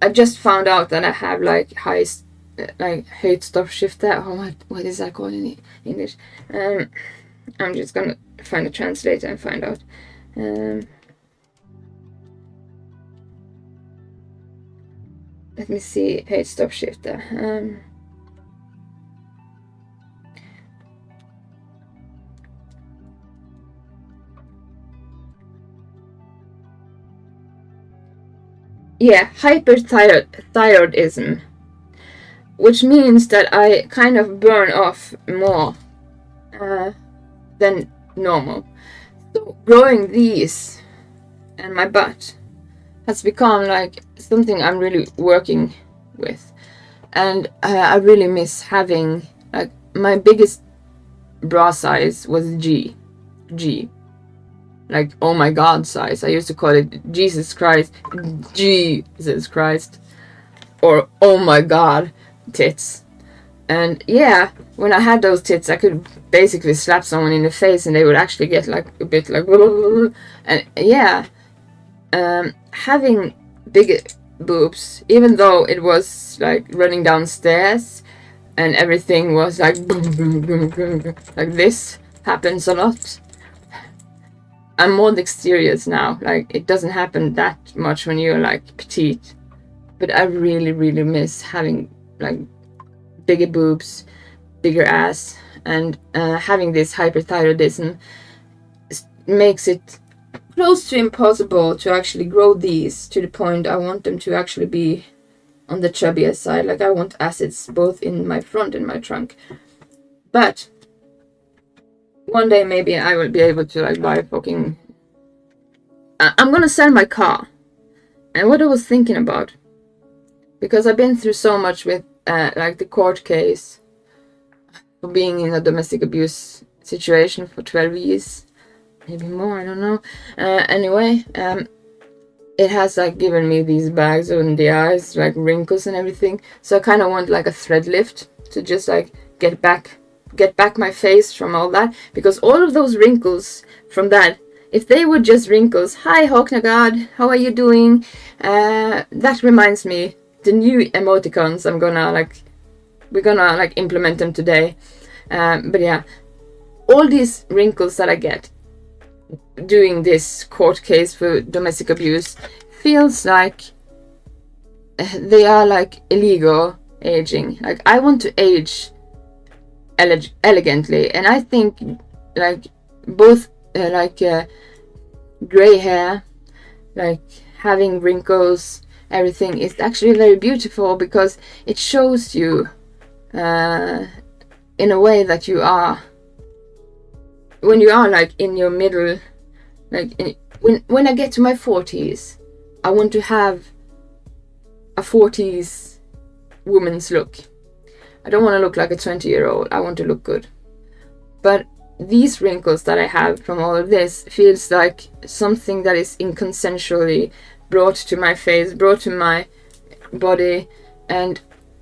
I just found out that I have like höjdstoppskifte. Oh, what is that called in English? I'm just gonna find a translator and find out. Let me see, höjdstoppskifte. Yeah, hyperthyroidism, which means that I kind of burn off more than normal. So growing these and my butt has become like something I'm really working with, and I really miss having like my biggest bra size was G, like oh my god size. I used to call it Jesus Christ, or oh my god tits. And yeah, when I had those tits, I could basically slap someone in the face and they would actually get like a bit like, and yeah, having big boobs, even though it was like running downstairs and everything was like like this happens a lot. I'm more dexterous now. Like it doesn't happen that much when you're like petite, but I really miss having like bigger boobs, bigger ass, and having this hyperthyroidism makes it close to impossible to actually grow these to the point I want them to actually be on the chubbier side. Like I want acids both in my front and my trunk. But one day maybe I will be able to like buy a fucking... I'm gonna sell my car. And what I was thinking about, because I've been through so much with like the court case, for being in a domestic abuse situation for 12 years, maybe more, I don't know. Anyway, it has like given me these bags on the eyes, like wrinkles and everything. So I kind of want like a thread lift to just like get back my face from all that, because all of those wrinkles from that, if they were just wrinkles, hi Hawknagard, how are you doing? That reminds me, the new emoticons we're gonna like implement them today. But yeah, all these wrinkles that I get doing this court case for domestic abuse feels like they are like illegal aging. Like, I want to age elegantly, and I think like both gray hair, like having wrinkles, everything is actually very beautiful, because it shows you in a way that you are, when you are like in your middle, like when I get to my 40s, I want to have a 40s woman's look. I don't want to look like a 20-year-old. I want to look good. But these wrinkles that I have from all of this feels like something that is inconsensually brought to my face, brought to my body, and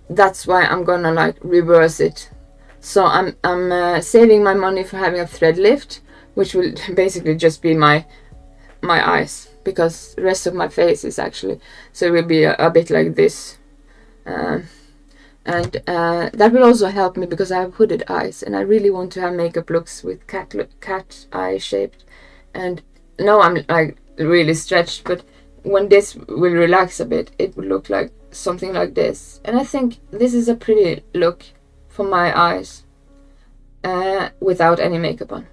that's why I'm gonna like reverse it. So I'm saving my money for having a thread lift, which will basically just be my eyes, because the rest of my face is actually, so it will be a bit like this. And that will also help me because I have hooded eyes, and I really want to have makeup looks with cat eye shaped. And now I'm like really stretched, but when this will relax a bit, it will look like something like this. And I think this is a pretty look for my eyes without any makeup on.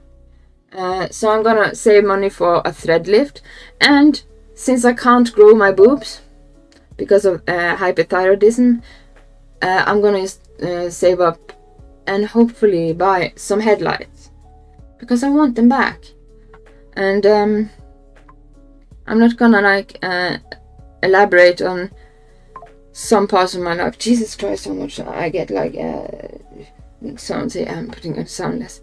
So I'm gonna save money for a thread lift, and since I can't grow my boobs because of hyperthyroidism, I'm gonna save up and hopefully buy some headlights, because I want them back. And I'm not gonna like elaborate on some parts of my life. Jesus Christ, how much I get like sounds here. I'm putting it soundless.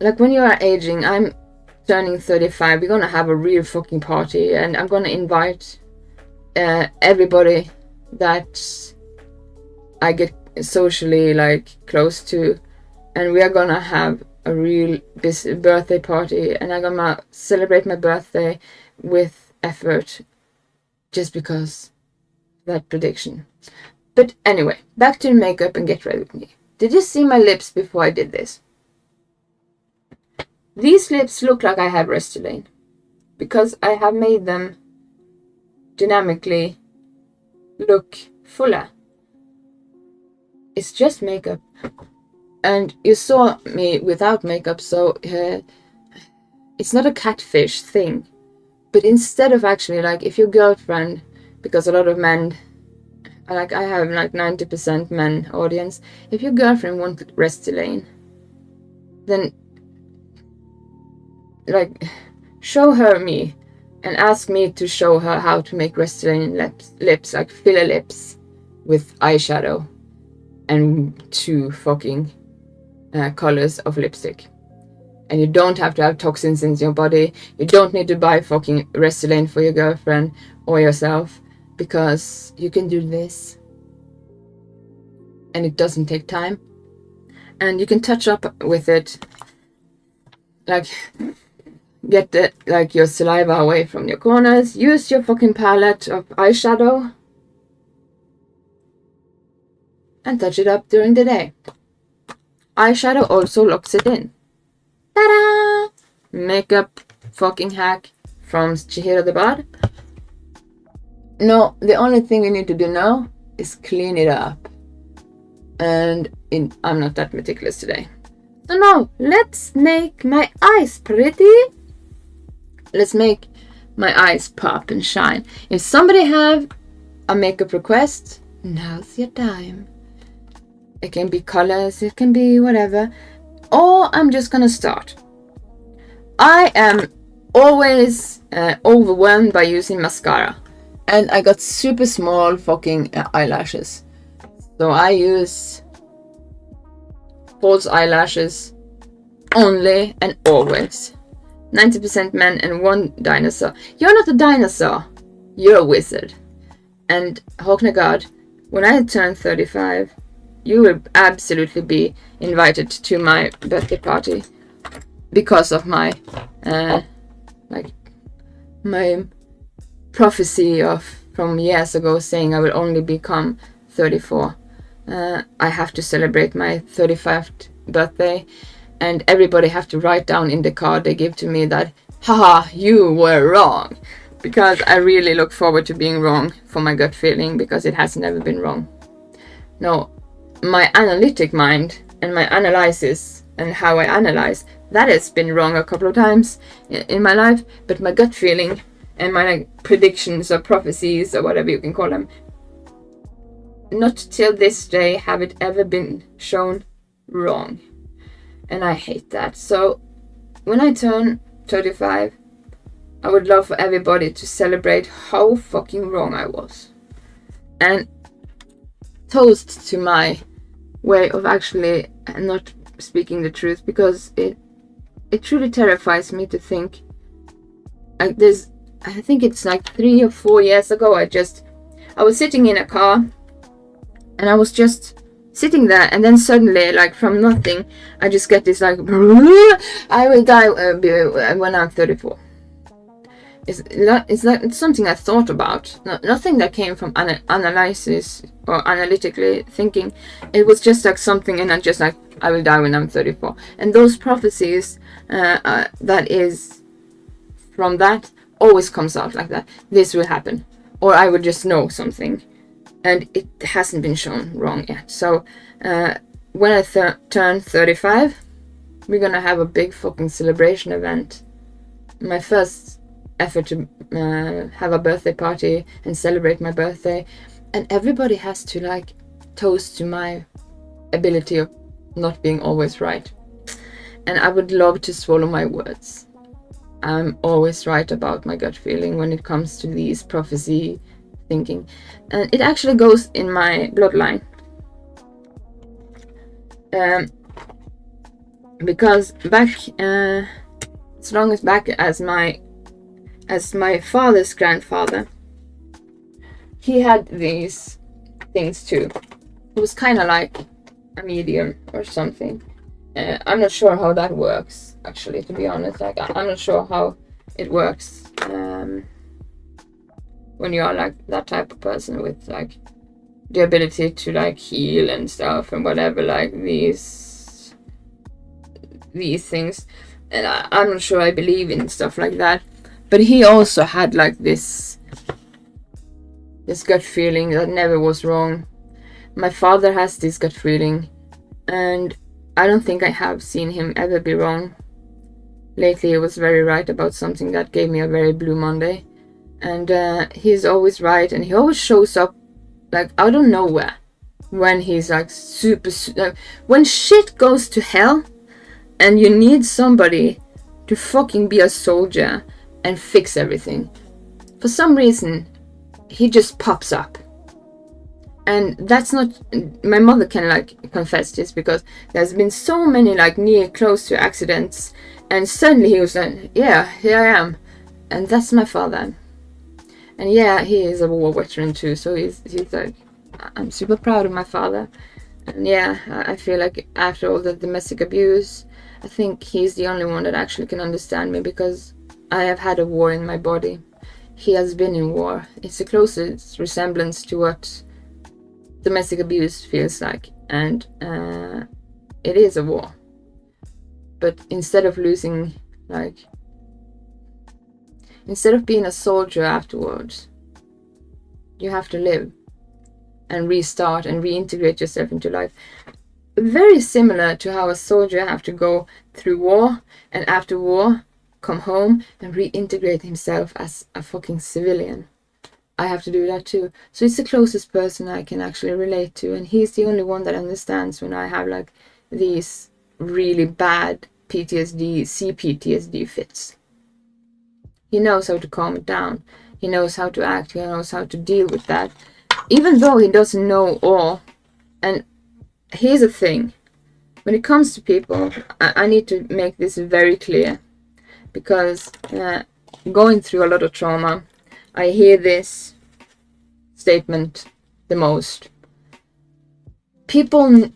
Like when you are aging, I'm turning 35. We're gonna have a real fucking party, and I'm gonna invite everybody that I get socially like close to, and we are gonna have a real birthday party, and I'm gonna celebrate my birthday with effort, just because that prediction. But anyway, back to the makeup and get ready with me. Did you see my lips before I did this? These lips look like I have Restylane, because I have made them dynamically look fuller. It's just makeup, and you saw me without makeup, so it's not a catfish thing. But instead of actually like, if your girlfriend, because a lot of men, like I have like 90% men audience, if your girlfriend wanted Restylane, then like show her me and ask me to show her how to make Restylane lips, like filler lips with eyeshadow and 2 fucking colors of lipstick. And you don't have to have toxins in your body. You don't need to buy fucking Restylane for your girlfriend or yourself, because you can do this and it doesn't take time, and you can touch up with it, like get the, like your saliva away from your corners. Use your fucking palette of eyeshadow and touch it up during the day. Eyeshadow also locks it in. Ta-da! Makeup fucking hack from Chihiro the Bard. No, the only thing we need to do now is clean it up. And I'm not that meticulous today. So now, let's make my eyes pretty. Let's make my eyes pop and shine. If somebody have a makeup request, now's your time. It can be colors, it can be whatever. Or I'm just gonna start. I am always overwhelmed by using mascara. And I got super small fucking eyelashes. So I use false eyelashes, only and always. 90% men and 1 dinosaur. You're not a dinosaur. You're a wizard. And Håknagard, when I turn 35, you will absolutely be invited to my birthday party because of my my prophecy from years ago saying I will only become 34. I have to celebrate my 35th birthday, and everybody have to write down in the card they give to me that, haha, you were wrong. Because I really look forward to being wrong for my gut feeling, because it has never been wrong. No, my analytic mind and my analysis and how I analyze, that has been wrong a couple of times in my life, but my gut feeling and my predictions or prophecies or whatever you can call them, not till this day have it ever been shown wrong. And I hate that. So when I turn 35, I would love for everybody to celebrate how fucking wrong I was. And toast to my way of actually not speaking the truth, because it truly terrifies me to think like this. I think it's like 3 or 4 years ago, I was sitting in a car and I was just sitting there, and then suddenly, like from nothing, I just get this like, I will die when I'm 34. It's something I thought about. Nothing that came from analysis or analytically thinking. It was just like something, and I'm just like, I will die when I'm 34. And those prophecies, that is from that, always comes out like that. This will happen, or I will just know something, and it hasn't been shown wrong yet. So when I turn 35, we're gonna have a big fucking celebration event. My first effort to have a birthday party and celebrate my birthday, and everybody has to like toast to my ability of not being always right. And I would love to swallow my words. I'm always right about my gut feeling when it comes to these prophecy thinking, and it actually goes in my bloodline. Because back as long as back as my father's grandfather, he had these things too. It was kind of like a medium or something. I'm not sure how that works, actually, to be honest. Like, I'm not sure how it works when you are like that type of person with like the ability to like heal and stuff and whatever, like these things. And I'm not sure I believe in stuff like that. But he also had like this gut feeling that never was wrong. My father has this gut feeling, and I don't think I have seen him ever be wrong. Lately he was very right about something that gave me a very blue Monday. And he's always right, and he always shows up like out of nowhere when he's like super when shit goes to hell and you need somebody to fucking be a soldier and fix everything. For some reason, he just pops up. And that's not, my mother can like confess this, because there's been so many like near close to accidents, and suddenly he was like, yeah, here I am. And that's my father. And yeah, he is a war veteran too, so he's like, I'm super proud of my father. And yeah, I feel like after all the domestic abuse, I think he's the only one that actually can understand me, because I have had a war in my body. He has been in war. It's the closest resemblance to what domestic abuse feels like, and it is a war. But instead of losing, like, instead of being a soldier afterwards, you have to live and restart and reintegrate yourself into life. Very similar to how a soldier have to go through war, and after war come home and reintegrate himself as a fucking civilian. I have to do that too. So it's the closest person I can actually relate to, and he's the only one that understands when I have like these really bad PTSD, CPTSD fits. He knows how to calm it down. He knows how to act. He knows how to deal with that, even though he doesn't know all. And here's the thing. when it comes to people, I need to make this very clear, because going through a lot of trauma, I hear this statement the most. People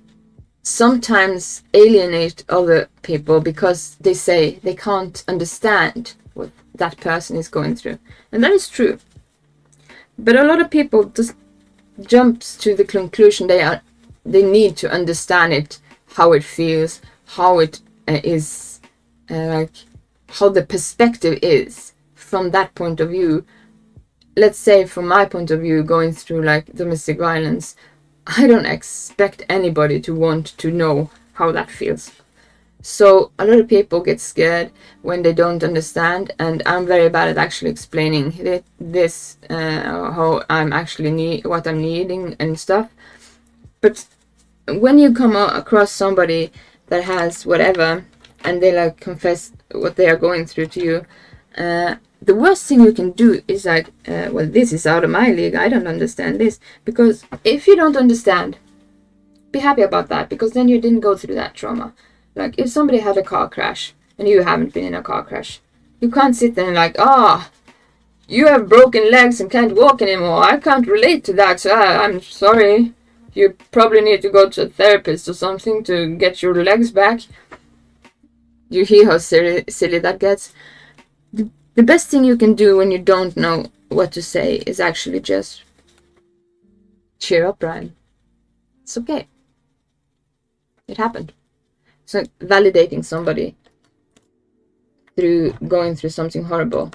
sometimes alienate other people because they say they can't understand what that person is going through. And that is true. But a lot of people just jumps to the conclusion they need to understand it, how it feels, how it is, like how the perspective is from that point of view. Let's say from my point of view, going through like domestic violence, I don't expect anybody to want to know how that feels. So a lot of people get scared when they don't understand, and I'm very bad at actually explaining this, how I'm actually what I'm needing and stuff. But when you come across somebody that has whatever, and they like confess what they are going through to you, the worst thing you can do is like, well, this is out of my league, I don't understand this. Because if you don't understand, be happy about that, because then you didn't go through that trauma. Like, if somebody had a car crash and you haven't been in a car crash, you can't sit there and like, you have broken legs and can't walk anymore. I can't relate to that, so I'm sorry. You probably need to go to a therapist or something to get your legs back. You hear how silly that gets? The best thing you can do when you don't know what to say is actually just cheer up, Brian. It's okay. It happened. It's like validating somebody through going through something horrible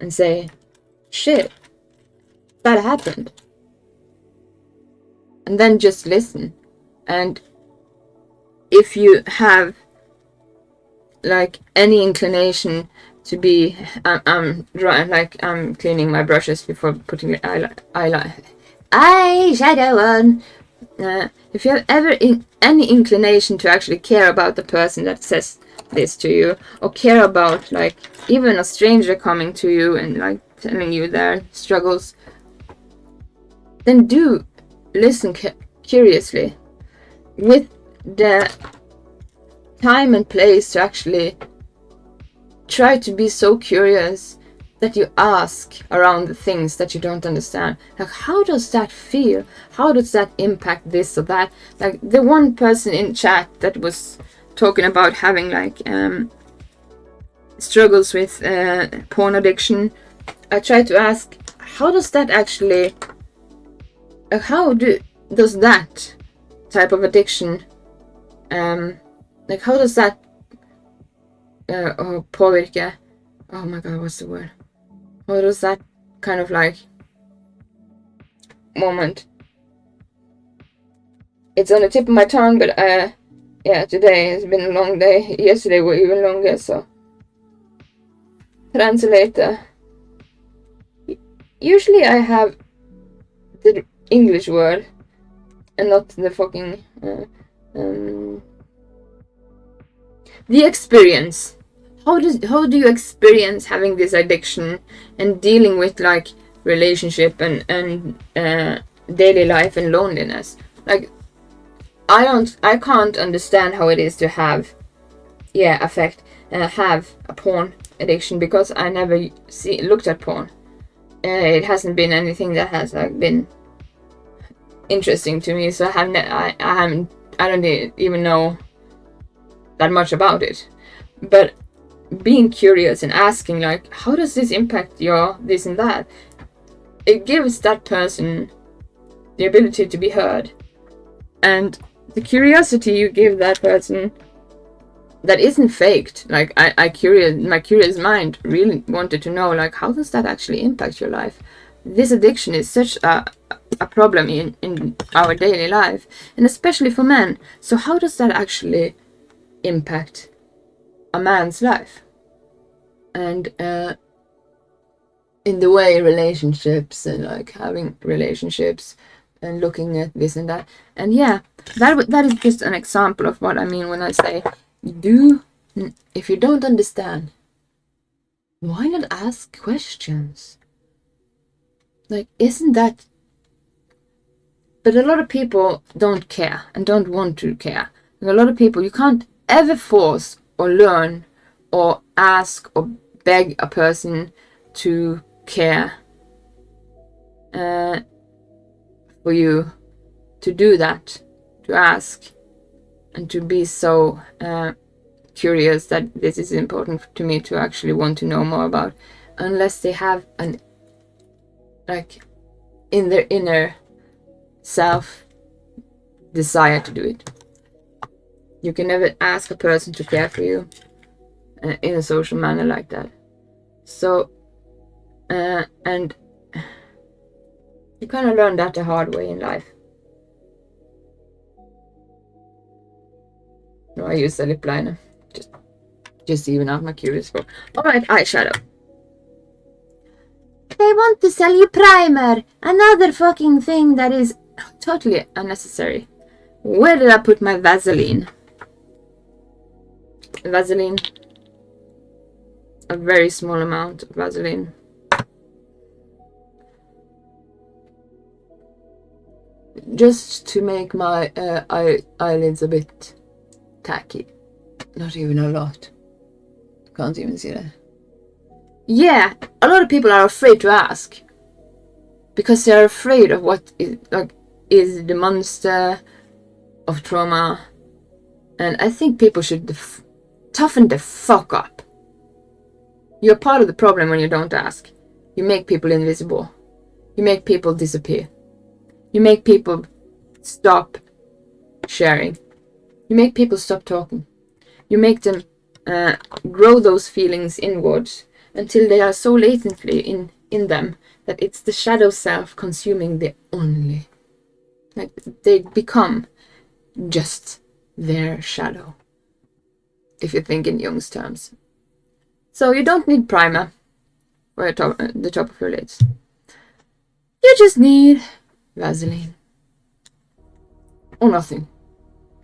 and say, shit, that happened. And then just listen. And if you have like any inclination to be, I'm cleaning my brushes before putting eyeshadow on. If you have ever any inclination to actually care about the person that says this to you, or care about like even a stranger coming to you and like telling you their struggles, then do listen curiously, with the time and place to actually try to be so curious that you ask around the things that you don't understand. Like, how does that feel? How does that impact this or that? Like, the one person in chat that was talking about having like struggles with porn addiction, I tried to ask, how does that actually, does that type of addiction, like how does that påverka, oh my god, what's the word? How does that kind of like moment? It's on the tip of my tongue, but yeah, today has been a long day. Yesterday was even longer, so translator. Usually I have the English word and not the fucking the experience. How do you experience having this addiction and dealing with like relationship and daily life and loneliness? Like, I can't understand how it is to have have a porn addiction, because I never looked at porn. It hasn't been anything that has like been interesting to me, so I don't even know that much about it. But being curious and asking like, how does this impact your this and that, it gives that person the ability to be heard, and the curiosity you give that person that isn't faked. Like, my curious mind really wanted to know, like, how does that actually impact your life? This addiction is such a problem in our daily life, and especially for men. So how does that actually impact a man's life? And in the way relationships and like having relationships and looking at this and that. And yeah, that is just an example of what I mean when I say, if you don't understand, why not ask questions? Like, isn't that... But a lot of people don't care and don't want to care. A lot of people, you can't ever force or learn or ask or beg a person to care for you, to do that, to ask, and to be so curious that this is important to me to actually want to know more about, unless they have an, like, in their inner self desire to do it. You can never ask a person to care for you in a social manner like that. So and you kind of learn that the hard way in life. No, I use the lip liner just even out my curious spot. Alright, eyeshadow. They want to sell you primer, another fucking thing that is totally unnecessary. Where did I put my Vaseline? Vaseline, a very small amount of Vaseline. Just to make my eyelids a bit tacky. Not even a lot. Can't even see that. Yeah, a lot of people are afraid to ask. Because they're afraid of what is the monster of trauma. And I think people should toughen the fuck up. You're part of the problem when you don't ask. You make people invisible. You make people disappear. You make people stop sharing. You make people stop talking. You make them grow those feelings inwards until they are so latently in them that it's the shadow self consuming the only. Like, they become just their shadow, if you think in Jung's terms. So you don't need primer for the top of your lids. You just need Vaseline. Or nothing.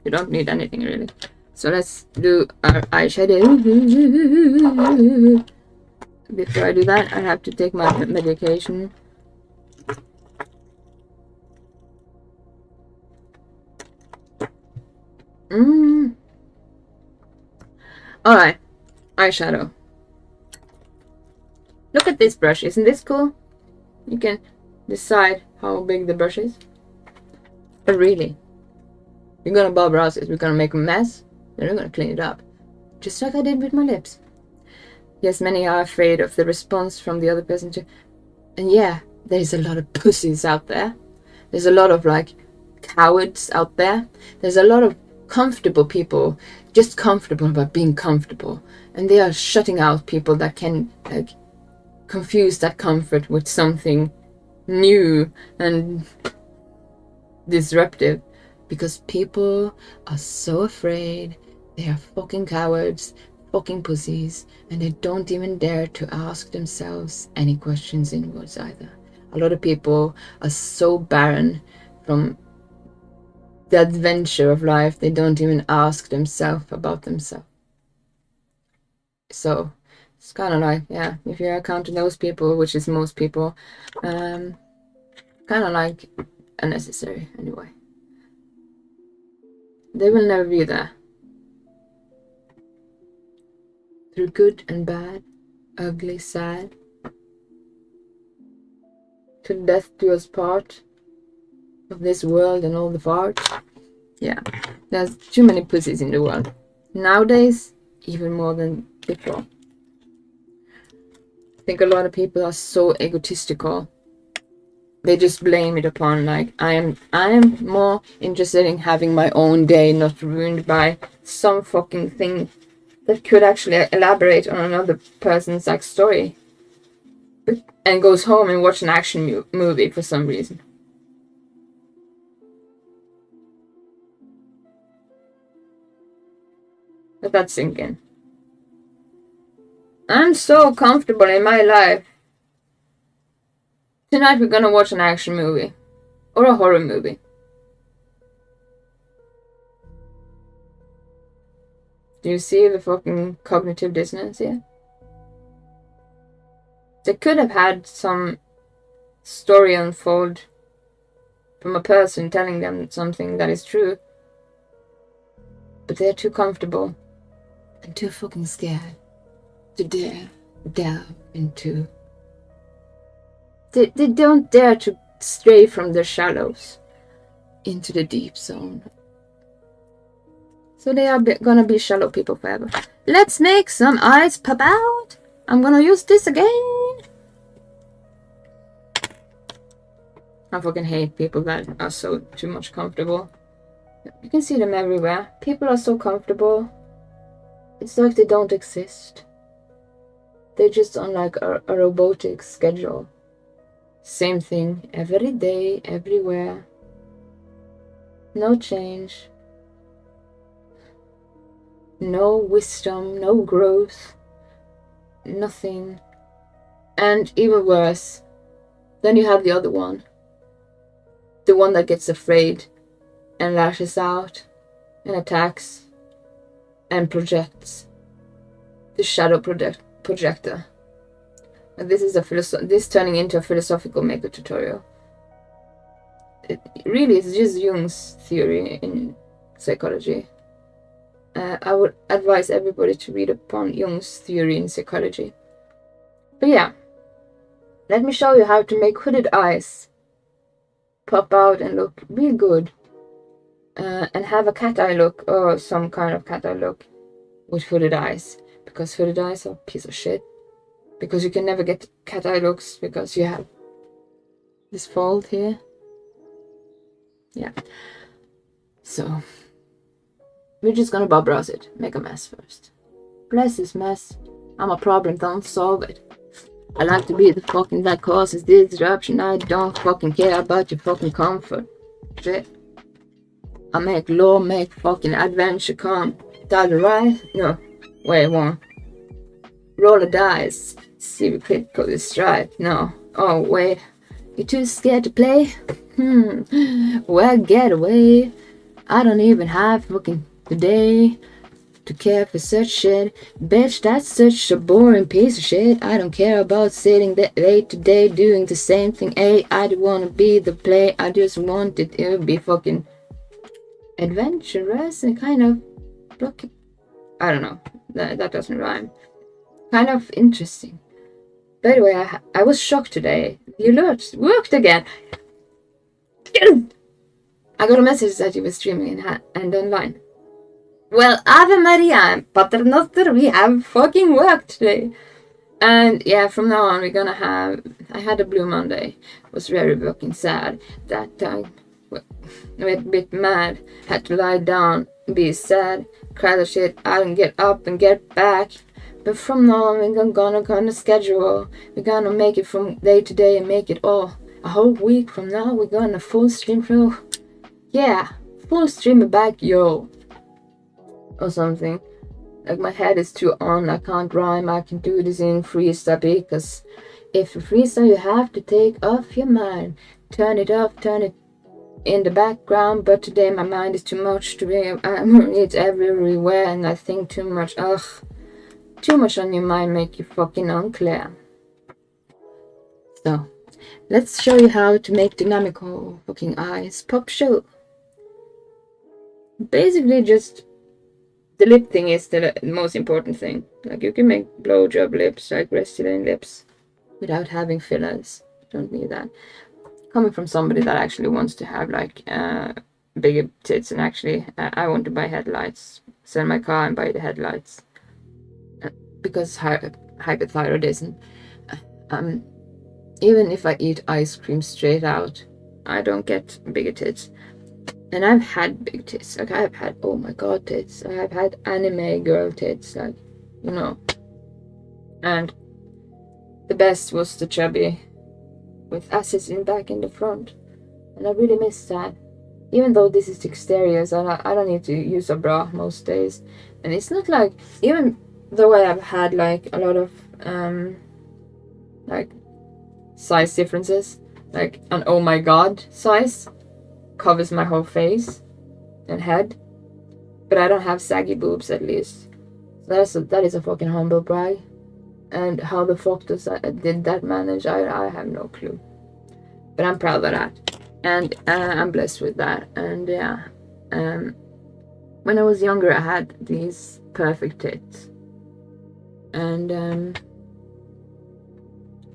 You don't need anything really. So let's do our eyeshadow. Before I do that, I have to take my medication. Alright, eyeshadow. Look at this brush, isn't this cool? You can decide how big the brush is. But really, you're gonna bob roses, we're gonna make a mess, then we're gonna clean it up. Just like I did with my lips. Yes, many are afraid of the response from the other person too. And yeah, there's a lot of pussies out there. There's a lot of like cowards out there. There's a lot of comfortable people, just comfortable about being comfortable. And they are shutting out people that can like confuse that comfort with something new and disruptive. Because people are so afraid. They are fucking cowards, fucking pussies, and they don't even dare to ask themselves any questions inwards either. A lot of people are so barren from the adventure of life, they don't even ask themselves about themselves. So it's kind of like, yeah, if you're counting those people, which is most people, kind of like unnecessary anyway. They will never be there. Through good and bad, ugly, sad, to death do us part of this world and all the parts. Yeah, there's too many pussies in the world. Nowadays, even more than before. I think a lot of people are so egotistical. They just blame it upon like, I am more interested in having my own day not ruined by some fucking thing that could actually elaborate on another person's like story, and goes home and watch an action movie for some reason. Let that sink in. I'm so comfortable in my life. Tonight we're gonna watch an action movie. Or a horror movie. Do you see the fucking cognitive dissonance here? They could have had some story unfold from a person telling them something that is true. but they're too comfortable and too fucking scared to dare delve into. They don't dare to stray from the shallows into the deep zone. So they are gonna be shallow people forever. Let's make some eyes pop out. I'm gonna use this again. I fucking hate people that are so too much comfortable. You can see them everywhere. People are so comfortable. It's like they don't exist. They're just on like a robotic schedule. Same thing every day, everywhere. No change. No wisdom, no growth. Nothing. And even worse, then you have the other one. The one that gets afraid and lashes out and attacks and projects. The shadow projector. And this is turning into a philosophical maker tutorial. It really is just Jung's theory in psychology. I would advise everybody to read upon Jung's theory in psychology. But yeah, let me show you how to make hooded eyes pop out and look real good. And have a cat eye look, or some kind of cat eye look with hooded eyes. Because hooded eyes are a piece of shit. Because you can never get cat eye looks because you have this fold here. Yeah. So we're just gonna bob ross it. Make a mess first. Bless this mess. I'm a problem, don't solve it. I like to be the fucking that causes disruption. I don't fucking care about your fucking comfort. Shit. I make law, make fucking adventure come. That right? No. Wait, one. Roll the dice. See if critical strike. No. Oh, wait. You too scared to play? Well, get away. I don't even have fucking today to care for such shit. Bitch, that's such a boring piece of shit. I don't care about sitting that late today doing the same thing. Hey, I don't wanna be the play. I just want it to be fucking adventurous and kind of I don't know. That doesn't rhyme. Kind of interesting. By the way, I was shocked today. The alerts worked again. I got a message that you were streaming and online. Well, Ave Maria and Paternoster, we have fucking work today. And yeah, from now on we're gonna have... I had a Blue Monday. It was very fucking sad. That time, a bit mad. Had to lie down, be sad, cry the shit out and get up and get back. But from now on we're gonna schedule. We're gonna make it from day to day and make it all. A whole week from now we're gonna full stream through. Yeah, full stream back, yo. Or something. Like my head is too on, I can't rhyme, I can do this in freestyle because if you freestyle you have to take off your mind. Turn it off, turn it in the background, but today my mind is too much to be, it's everywhere and I think too much. Ugh. Too much on your mind make you fucking unclear. So, let's show you how to make dynamical fucking eyes pop show. Basically just the lip thing is the most important thing. Like you can make blowjob lips, like Restylane lips, without having fillers. Don't need that. Coming from somebody that actually wants to have like bigger tits, and actually I want to buy headlights. Sell my car and buy the headlights. Because hypothyroidism. Even if I eat ice cream straight out, I don't get bigger tits. And I've had big tits. Like I've had, oh my god, tits. I've had anime girl tits, like, you know. And the best was the chubby with asses in back in the front. And I really miss that. Even though this is exterior, so I don't need to use a bra most days. And it's not like, even though I have had like a lot of like size differences, like an oh my god size covers my whole face and head, but I don't have saggy boobs at least. So that is a fucking humble brag. And how the fuck did that manage? I have no clue. But I'm proud of that, and I'm blessed with that. And yeah, when I was younger, I had these perfect tits. And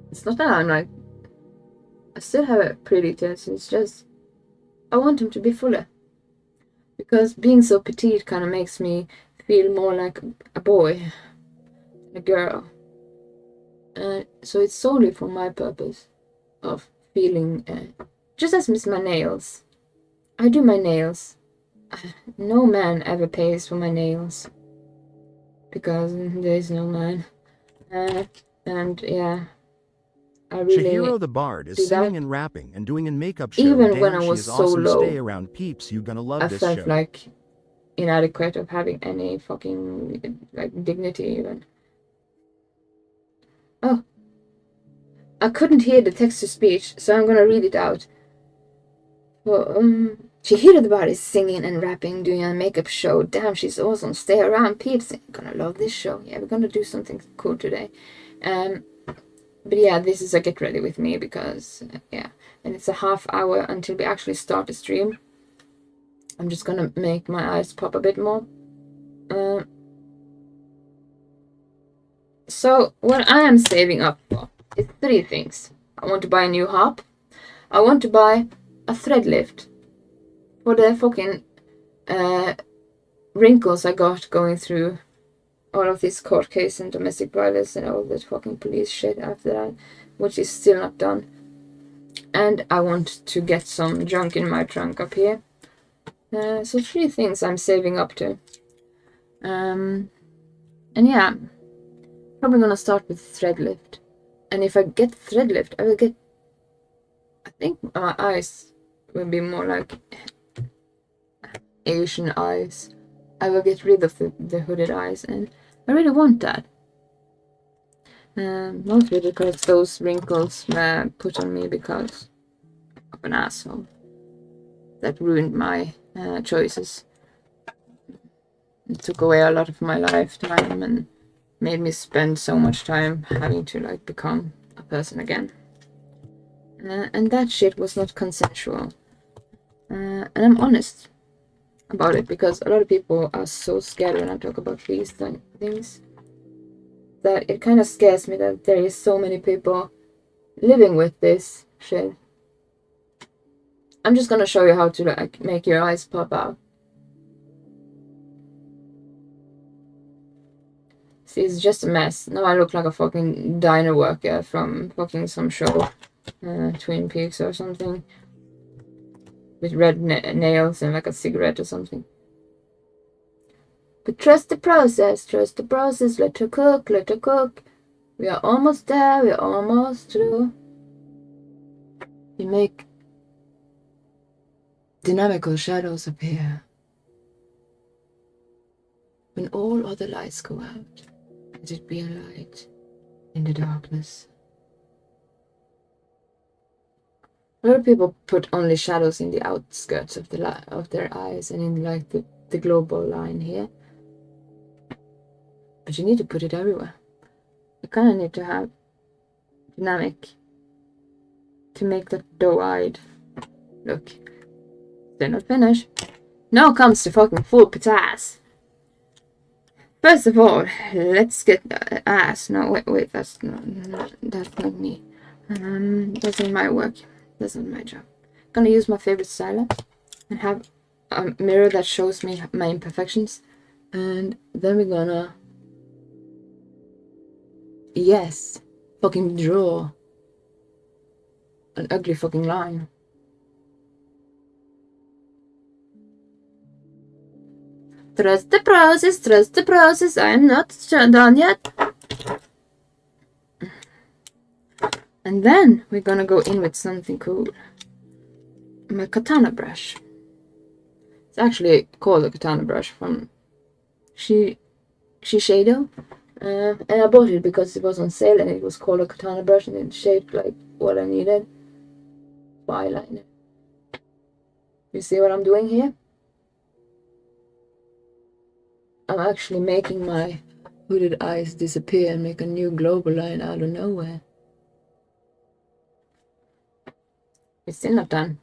it's not that I'm like, I still have a pretty tits, it's just I want them to be fuller. Because being so petite kind of makes me feel more like a boy, a girl. So it's solely for my purpose of feeling, just as with my nails. I do my nails. No man ever pays for my nails. Because there is no man. And yeah, I really Chihiro the Bard is do singing that. and rapping and doing a makeup show. Even when I Damn, she was is so awesome. Stay low, around, peeps. You gonna love I this felt show. like inadequate of having any fucking like dignity even. Oh, I couldn't hear the text to speech, so I'm gonna read it out. Well, Chihiro the Bard is singing and rapping, doing a makeup show. Damn, she's awesome. Stay around, peeps. Gonna love this show. Yeah, we're gonna do something cool today. But yeah, this is a get ready with me because yeah, and it's a half hour until we actually start the stream. I'm just gonna make my eyes pop a bit more. So what I am saving up for is 3 things. I want to buy a new harp. I want to buy a thread lift for the fucking wrinkles I got going through all of this court case and domestic violence and all that fucking police shit after that, which is still not done. And I want to get some junk in my trunk up here. So 3 things I'm saving up to. And yeah, probably gonna start with thread lift. And if I get thread lift, I will get, I think my eyes will be more like Asian eyes. I will get rid of the hooded eyes, and I really want that. Mostly because those wrinkles were put on me because of an asshole that ruined my choices. It took away a lot of my lifetime and made me spend so much time having to like become a person again. And that shit was not consensual. And I'm honest about it because a lot of people are so scared when I talk about these things that it kind of scares me that there is so many people living with this shit. I'm just gonna show you how to like make your eyes pop out. See, it's just a mess. Now I look like a fucking diner worker from fucking some show, Twin Peaks or something, with red nails and like a cigarette or something. But trust the process, let her cook, let her cook. We are almost there, we are almost through. We make dynamical shadows appear. When all other lights go out, let it be a light in the darkness. A lot of people put only shadows in the outskirts of their eyes and in like the global line here. But you need to put it everywhere. You kind of need to have dynamic to make that doe-eyed look. They're not finished. Now comes the fucking full pizzazz. First of all, let's get the ass. No, wait, that's not me. That's not my work. That's not my job. I'm gonna use my favorite stylus and have a mirror that shows me my imperfections. And then we're gonna, yes, fucking draw an ugly fucking line. Trust the process, I am not done yet. And then we're gonna go in with something cool. My katana brush. It's actually called a katana brush from Shiseido. And I bought it because it was on sale and it was called a katana brush and it's shaped like what I needed for eyeliner. You see what I'm doing here? I'm actually making my hooded eyes disappear and make a new global line out of nowhere. It's still not done.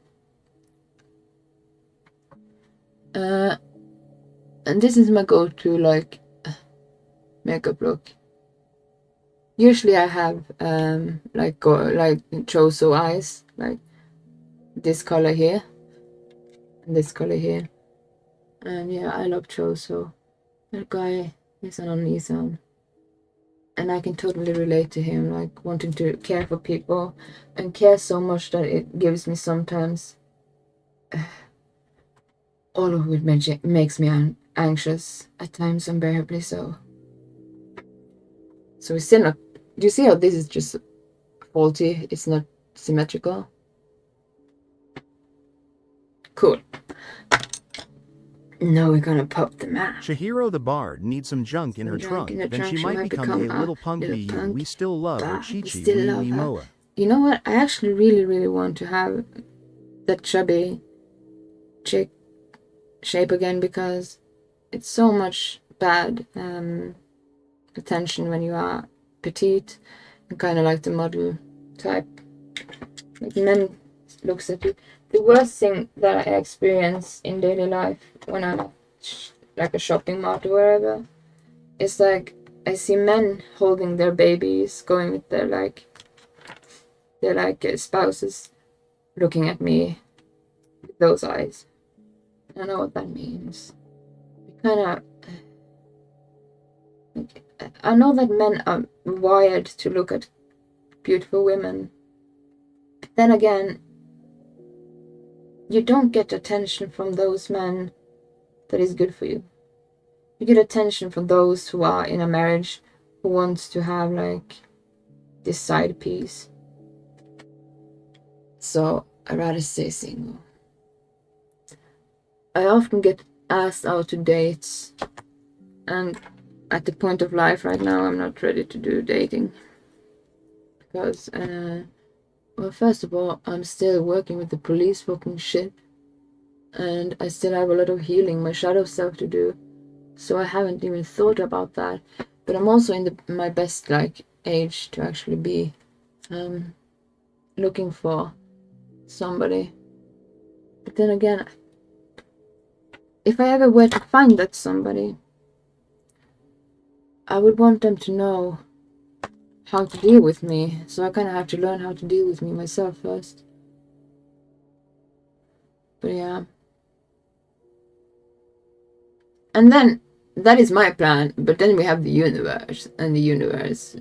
And this is my go-to like makeup look. Usually I have like choso eyes, like this color here and this color here. And yeah, I love choso. That guy is an Nissan. And I can totally relate to him, like wanting to care for people and care so much that it gives me sometimes all of it makes me anxious, at times unbearably so. So it's still not. Do you see how this is just faulty? It's not symmetrical. Cool. Now we're gonna pop the match. Chihiro the Bard needs some junk in her trunk, then she might become a little punk BU. We still love her Chi-Chi, we Moa. You know what? I actually really want to have that chubby chick shape again, because it's so much bad attention when you are petite and kind of like the model type. Like men looks at you. The worst thing that I experience in daily life when I'm at like a shopping mart or wherever is like I see men holding their babies, going with their spouses, looking at me with those eyes. I know what that means. Kind of. I know that men are wired to look at beautiful women. But then again, you don't get attention from those men that is good for you. You get attention from those who are in a marriage, who wants to have like this side piece. So I'd rather stay single. I often get asked out to dates, and at the point of life right now, I'm not ready to do dating. Because, well, first of all, I'm still working with the police fucking shit. And I still have a lot of healing, my shadow self to do. So I haven't even thought about that. But I'm also in my best, like, age to actually be looking for somebody. But then again, if I ever were to find that somebody, I would want them to know how to deal with me. So I kind of have to learn how to deal with me myself first. But yeah. And then, that is my plan. But then we have the universe. And the universe,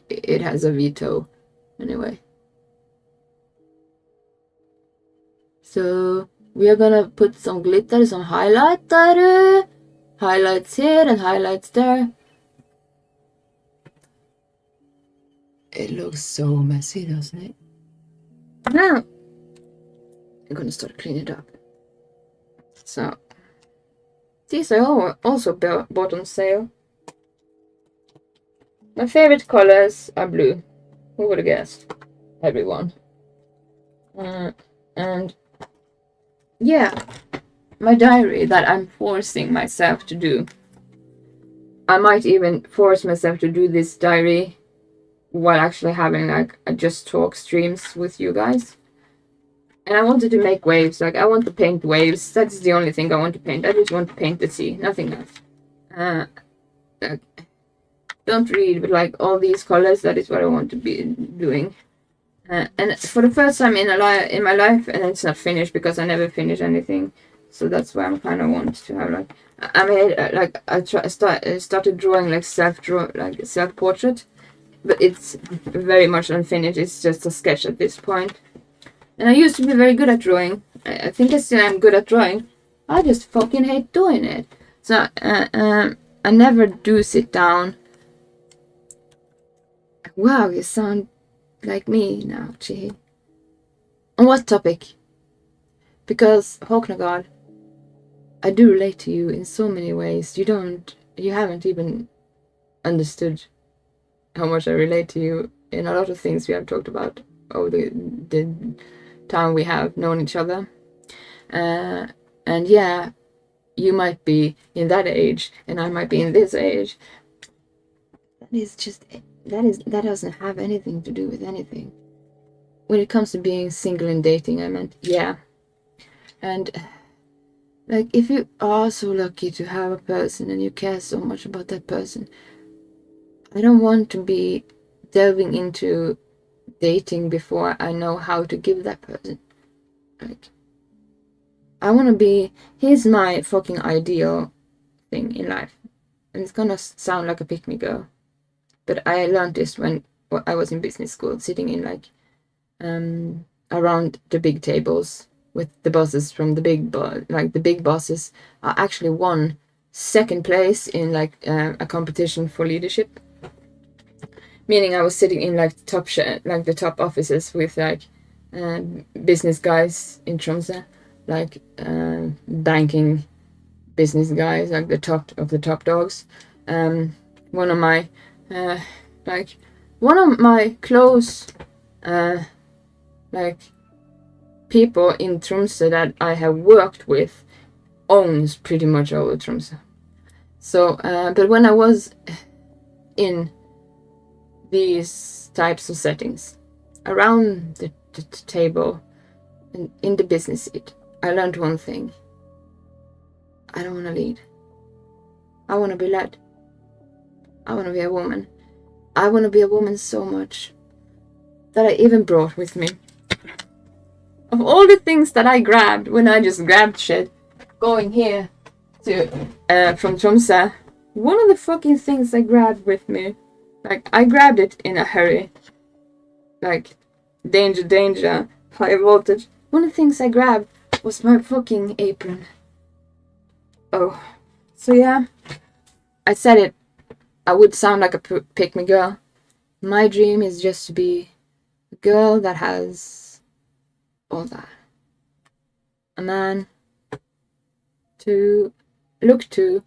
it has a veto. Anyway. So, we are gonna put some glitter, some highlighter. Highlights here and highlights there. It looks so messy, doesn't it? Now, I'm gonna start cleaning it up. So, these are also bought on sale. My favorite colors are blue. Who would have guessed? Everyone. And yeah, my diary that I'm forcing myself to do. I might even force myself to do this diary while actually having like a just talk streams with you guys. And I wanted to make waves, like I want to paint waves. That's the only thing I want to paint. I just want to paint the sea, nothing else. Don't read, but like all these colors, that is what I want to be doing. And for the first time in my life, and it's not finished because I never finish anything. So that's why I'm kind of want to have like, I made I started drawing like self-portrait, but it's very much unfinished. It's just a sketch at this point. And I used to be very good at drawing. I think I still am good at drawing. I just fucking hate doing it. So I never do sit down. Wow, you sound like me now, Chi. On what topic? Because Håknagard, I do relate to you in so many ways. You haven't even understood how much I relate to you in a lot of things we have talked about over the time we have known each other. And yeah, you might be in that age and I might be in this age. That doesn't have anything to do with anything. When it comes to being single and dating, I meant, yeah. And Like, if you are so lucky to have a person and you care so much about that person, I don't want to be delving into dating before I know how to give that person. Like, I want to be, here's my fucking ideal thing in life. And it's gonna sound like a pick-me girl. But I learned this when I was in business school, sitting in like, around the big tables with the bosses from the the big bosses are actually won second place in like a competition for leadership. Meaning I was sitting in like the top offices with like business guys in Tromsø, like banking business guys, like the top of the top dogs. One of my one of my close like people in Tromsø that I have worked with owns pretty much all of Tromsø. So, but when I was in these types of settings, around the table and in the business seat, I learned one thing. I don't want to lead. I want to be led. I want to be a woman. I want to be a woman so much that I even brought with me, of all the things that I grabbed when I just grabbed shit, going here to from Tromsø, one of the fucking things I grabbed with me, like I grabbed it in a hurry, like danger, high voltage. One of the things I grabbed was my fucking apron. Oh, so yeah, I said it. I would sound like a pick-me girl. My dream is just to be a girl that has all that. A man to look to.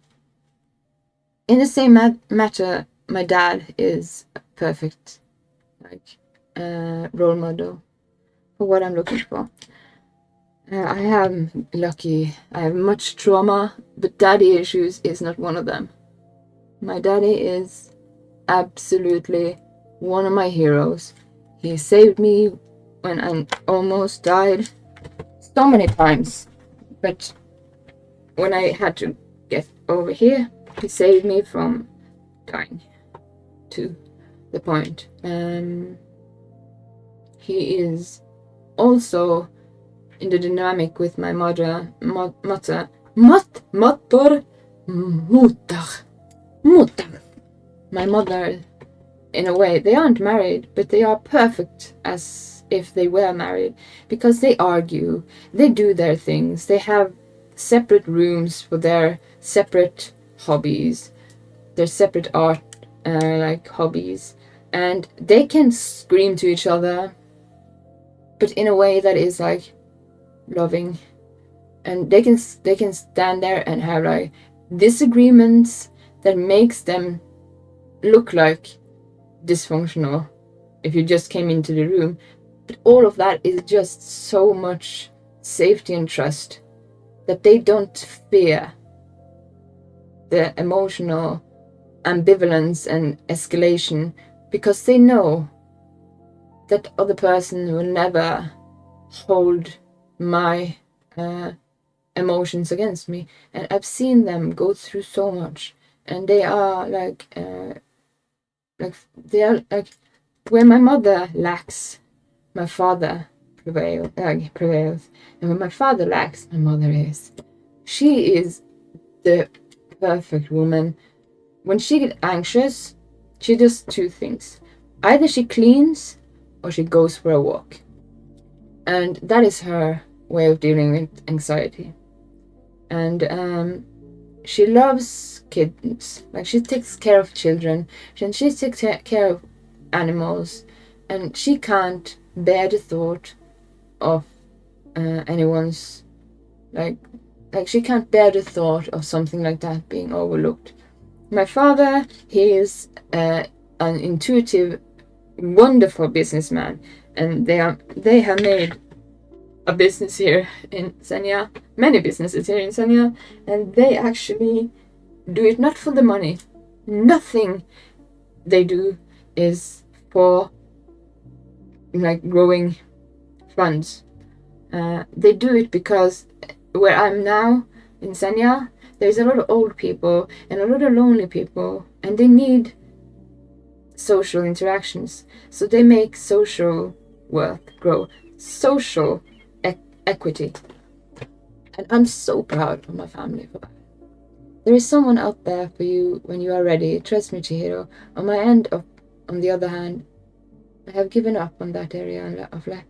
In the same matter, my dad is a perfect role model for what I'm looking for. I am lucky. I have much trauma, but daddy issues is not one of them. My daddy is absolutely one of my heroes. He saved me when I almost died so many times, but when I had to get over here, he saved me from dying to the point. He is also in the dynamic with my mutter. My mother, in a way, they aren't married, but they are perfect as if they were married, because they argue, they do their things, they have separate rooms for their separate hobbies, their separate art hobbies, and they can scream to each other, but in a way that is like loving, and they can stand there and have like disagreements that makes them look like dysfunctional if you just came into the room, but all of that is just so much safety and trust that they don't fear the emotional ambivalence and escalation, because they know that other person will never hold my emotions against me. And I've seen them go through so much, and they are they are like, when my mother lacks, my father prevails, and when my father lacks, my mother is. She is the perfect woman. When she gets anxious, she does two things. Either she cleans or she goes for a walk. And that is her way of dealing with anxiety. And she loves kids. Like, she takes care of children, and she takes care of animals, and she can't bear the thought of anyone's like she can't bear the thought of something like that being overlooked. My father, he is an intuitive, wonderful businessman, and they have made a business here in Senja, many businesses here in Senja, and they actually do it not for the money. Nothing they do is for like growing funds. They do it because where I'm now, in Sanya, there's a lot of old people and a lot of lonely people, and they need social interactions. So they make social wealth grow, social equity. And I'm so proud of my family for that. There is someone out there for you when you are ready. Trust me, Chihiro. On the other hand, I have given up on that area of life.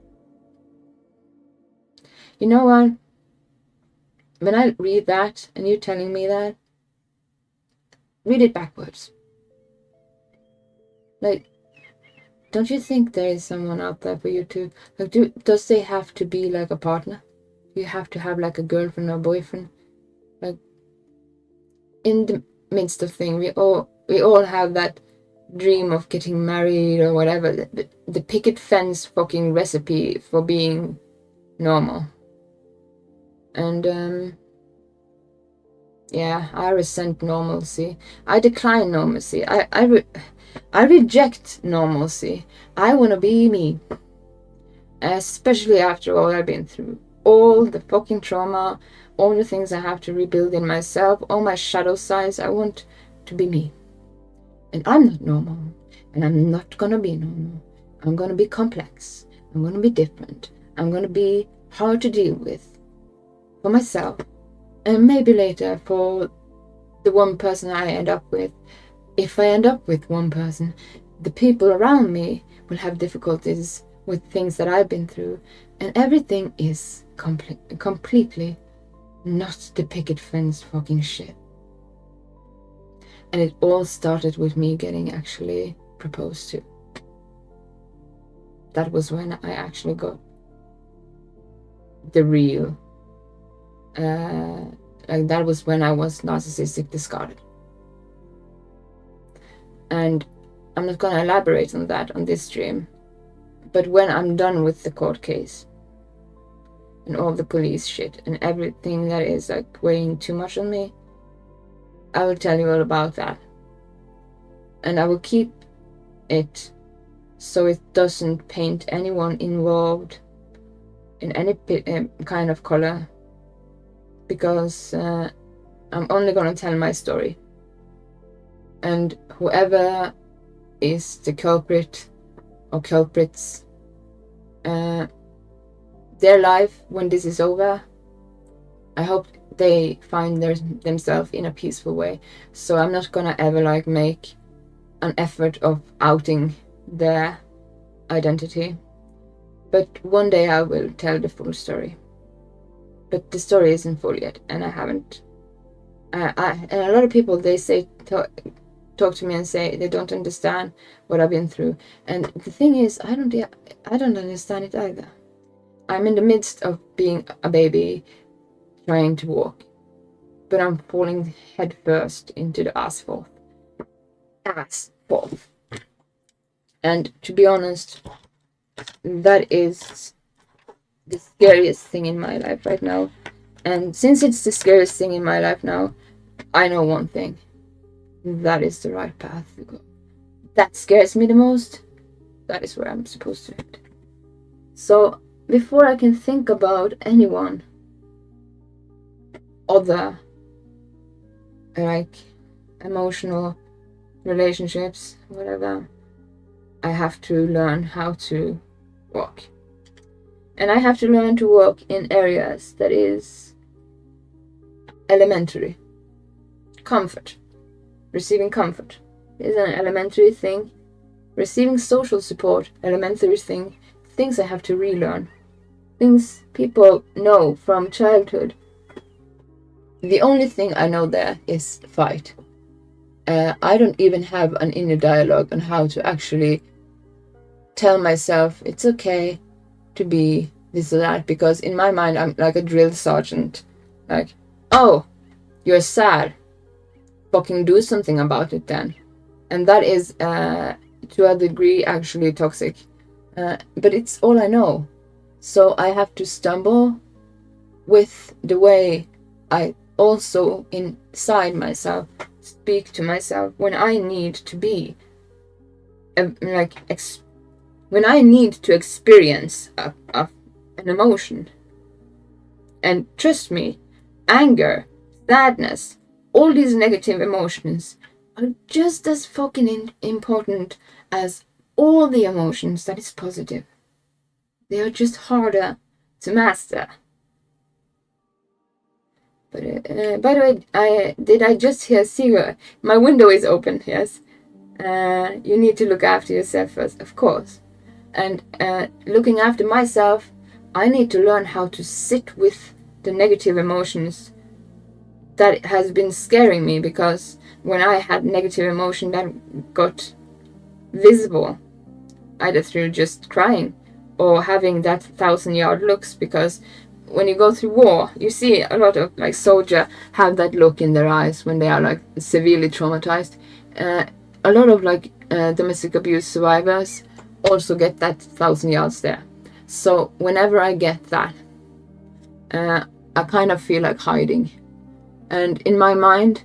You know what? When I read that and you telling me that, read it backwards. Like, don't you think there is someone out there for you to, like, does they have to be like a partner? You have to have like a girlfriend or boyfriend? Like, in the midst of things, we all have that dream of getting married or whatever. The picket fence fucking recipe for being normal. And yeah, I resent normalcy. I decline normalcy. I reject normalcy. I want to be me. Especially after all I've been through. All the fucking trauma, all the things I have to rebuild in myself, all my shadow sides. I want to be me. And I'm not normal. And I'm not gonna be normal. I'm gonna be complex. I'm gonna be different. I'm gonna be hard to deal with. For myself. And maybe later for the one person I end up with. If I end up with one person, the people around me will have difficulties with things that I've been through. And everything is completely not the picket fence fucking shit. And it all started with me getting actually proposed to. That was when I actually got the real like that was when I was narcissistic discarded. And I'm not gonna elaborate on that on this stream, but when I'm done with the court case and all the police shit and everything that is like weighing too much on me, I will tell you all about that. And I will keep it so it doesn't paint anyone involved in any kind of color, because I'm only gonna tell my story. And whoever is the culprit or culprits, their life when this is over, I hope they find themselves in a peaceful way. So I'm not gonna ever like make an effort of outing their identity, but one day I will tell the full story. But the story isn't full yet, and I haven't. And a lot of people, they say talk to me and say they don't understand what I've been through. And the thing is, I don't understand it either. I'm in the midst of being a baby, trying to walk, but I'm falling headfirst into the asphalt. And to be honest, that is the scariest thing in my life right now. And since it's the scariest thing in my life now, I know one thing. That is the right path to go. That scares me the most. That is where I'm supposed to head. So before I can think about anyone other like emotional relationships, whatever, I have to learn how to walk. And I have to learn to walk in areas that is elementary. Comfort. Receiving comfort is an elementary thing. Receiving social support, elementary thing. Things I have to relearn. Things people know from childhood. The only thing I know there is fight. I don't even have an inner dialogue on how to actually tell myself it's okay to be this or that, because in my mind I'm like a drill sergeant. Like, oh, you're sad. Fucking do something about it then. And that is to a degree actually toxic. But it's all I know. So I have to stumble with the way I also inside myself speak to myself when I need to be when I need to experience an emotion. And trust me, anger sadness, all these negative emotions are just as fucking important as all the emotions that is positive. They are just harder to master. But by the way, did I just hear Sigurd? My window is open, yes. You need to look after yourself first, of course. And looking after myself, I need to learn how to sit with the negative emotions that has been scaring me, because when I had negative emotion that got visible, either through just crying or having that 1,000-yard looks, because when you go through war, you see a lot of like soldier have that look in their eyes when they are like severely traumatized. A lot of like domestic abuse survivors also get that 1,000 yards there. So whenever I get that, I kind of feel like hiding. And in my mind,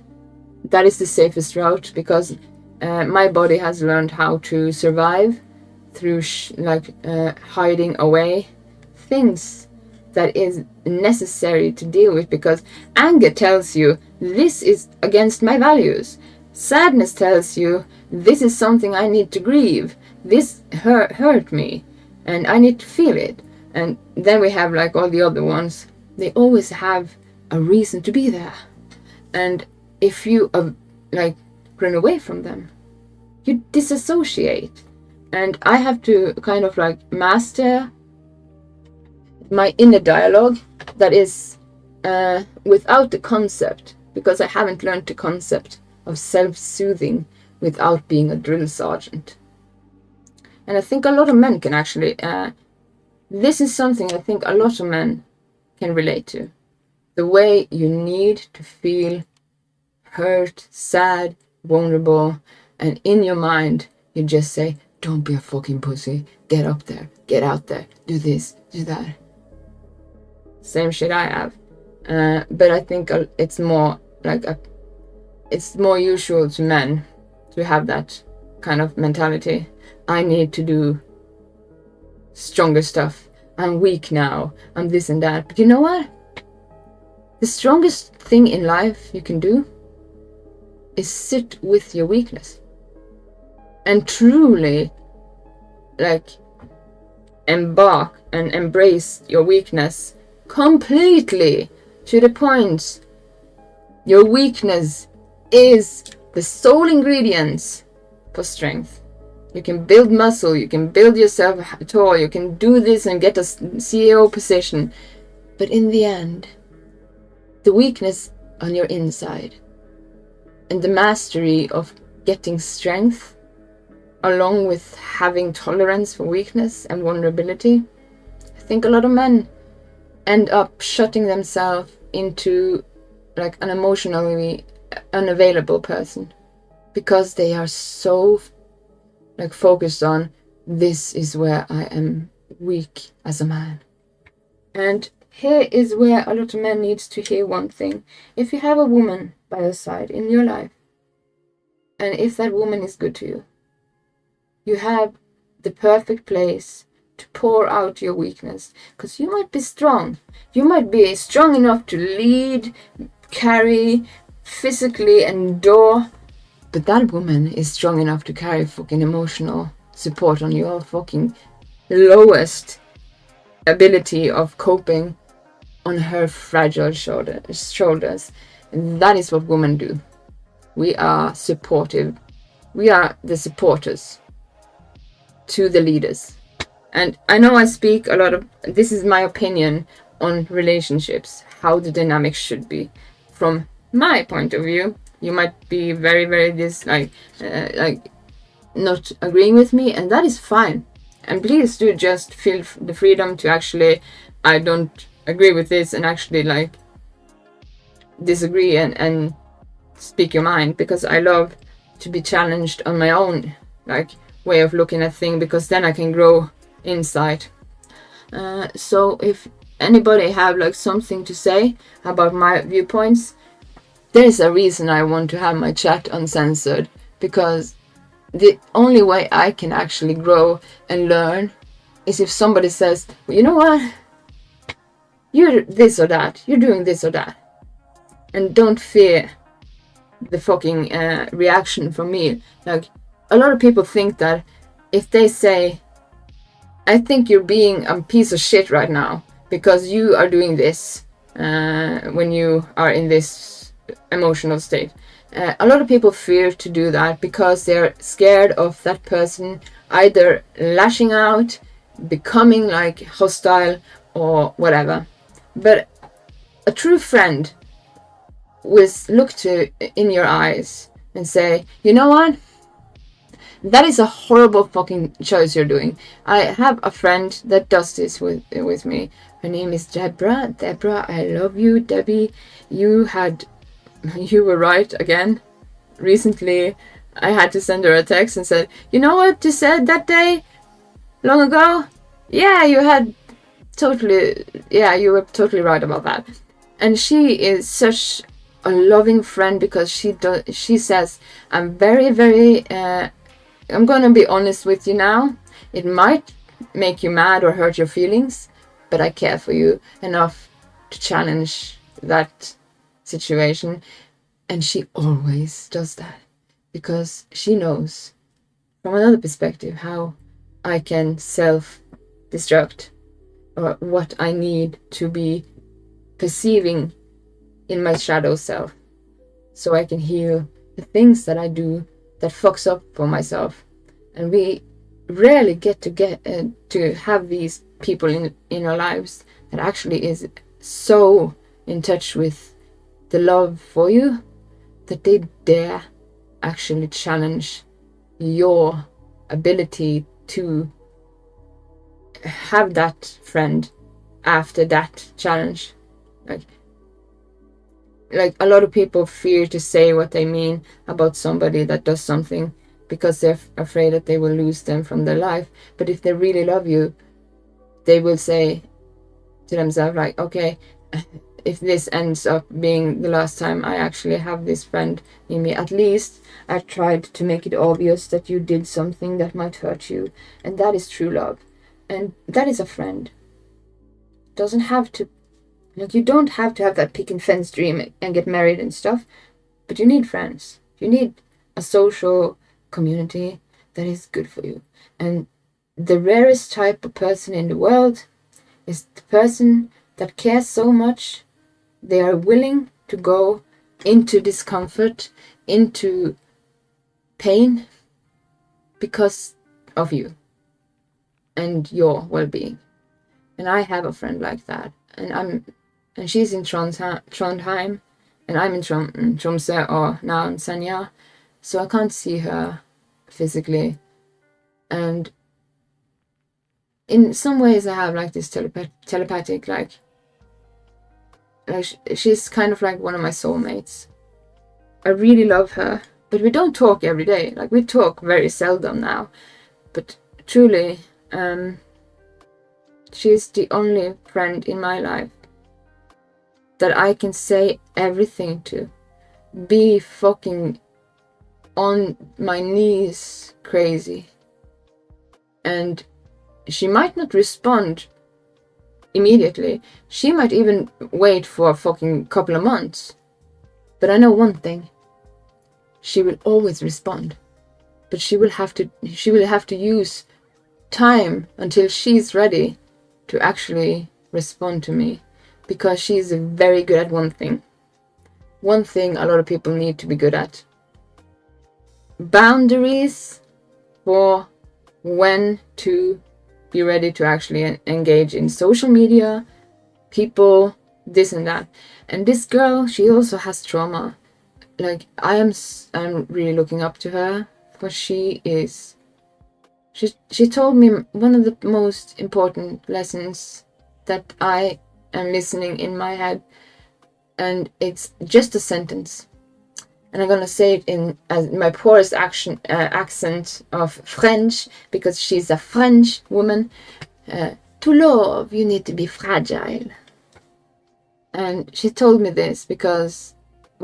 that is the safest route, because my body has learned how to survive through hiding away things that is necessary to deal with, because anger tells you this is against my values. Sadness tells you this is something I need to grieve. This hurt me and I need to feel it. And then we have like all the other ones. They always have a reason to be there. And if you run away from them, you disassociate. And I have to kind of like master my inner dialogue that is without the concept, because I haven't learned the concept of self-soothing without being a drill sergeant. And I think a lot of men can actually, this is something I think a lot of men can relate to. The way you need to feel hurt, sad, vulnerable, and in your mind you just say, don't be a fucking pussy, get up there, get out there, do this, do that. Same shit I have. But I think it's more like it's more usual to men to have that kind of mentality. I need to do stronger stuff. I'm weak now. I'm this and that. But you know what? The strongest thing in life you can do is sit with your weakness and truly embark and embrace your weakness completely, to the point your weakness is the sole ingredients for strength. You can build muscle, you can build yourself tall, you can do this and get a CEO position, but in the end, the weakness on your inside and the mastery of getting strength along with having tolerance for weakness and vulnerability, I think a lot of men end up shutting themselves into like an emotionally unavailable person, because they are so focused on this is where I am weak as a man. And here is where a lot of men needs to hear one thing. If you have a woman by your side in your life, and if that woman is good to you, you have the perfect place to pour out your weakness, because you might be strong. You might be strong enough to lead, carry, physically endure, but that woman is strong enough to carry fucking emotional support on your fucking lowest ability of coping on her fragile shoulders. And that is what women do. We are supportive. We are the supporters to the leaders. And I know I speak a lot of, this is my opinion on relationships, how the dynamics should be. From my point of view, you might be very, very not agreeing with me, and that is fine. And please do just feel the freedom to actually, I don't agree with this, and actually disagree and speak your mind, because I love to be challenged on my own way of looking at things, because then I can grow insight. So if anybody have something to say about my viewpoints, there's a reason I want to have my chat uncensored, because the only way I can actually grow and learn is if somebody says, well, you know what, you're this or that, you're doing this or that. and don't fear the fucking reaction from me. Like, a lot of people think that if they say, I think you're being a piece of shit right now because you are doing this when you are in this emotional state. A lot of people fear to do that because they're scared of that person either lashing out, becoming like hostile or whatever. But a true friend will look to in your eyes and say, you know what? That is a horrible fucking choice you're doing. I have a friend that does this with me. Her name is Deborah. Deborah, I love you, Debbie. You were right again. Recently, I had to send her a text and said, you know what you said that day, long ago? Yeah, you were totally right about that. And she is such a loving friend because she says, I'm very, very, I'm gonna be honest with you now. It might make you mad or hurt your feelings, but I care for you enough to challenge that situation. And she always does that because she knows from another perspective how I can self-destruct or what I need to be perceiving in my shadow self so I can heal the things that I do that fucks up for myself. And we rarely get to have these people in our lives that actually is so in touch with the love for you that they dare actually challenge your ability to have that friend after that challenge. Like a lot of people fear to say what they mean about somebody that does something because they're afraid that they will lose them from their life. But if they really love you, they will say to themselves, like, okay, if this ends up being the last time I actually have this friend in me, at least I tried to make it obvious that you did something that might hurt you. And that is true love. And that is a friend. Doesn't have to, like, you don't have to have that pick and fence dream and get married and stuff, but you need friends. You need a social community that is good for you. And the rarest type of person in the world is the person that cares so much they are willing to go into discomfort, into pain because of you and your well-being. And I have a friend like that, and she's in Trondheim, and I'm in Tromsø, or now in Senja, so I can't see her physically. And in some ways I have like this telepathic, like she's kind of like one of my soulmates. I really love her, but we don't talk every day. Like, we talk very seldom now, but truly, she's the only friend in my life that I can say everything to, be fucking on my knees crazy, and she might not respond immediately. She might even wait for a fucking couple of months. But I know one thing. She will always respond. But she will have to use time until she's ready to actually respond to me. Because she's very good at one thing. One thing a lot of people need to be good at. Boundaries for when to be ready to actually engage in social media, people, this and that. And this girl, she also has trauma. Like, I'm really looking up to her, for she told me one of the most important lessons that I am listening in my head, and it's just a sentence. And I'm gonna say it in my poorest accent of French, because she's a French woman. To love, you need to be fragile. And she told me this because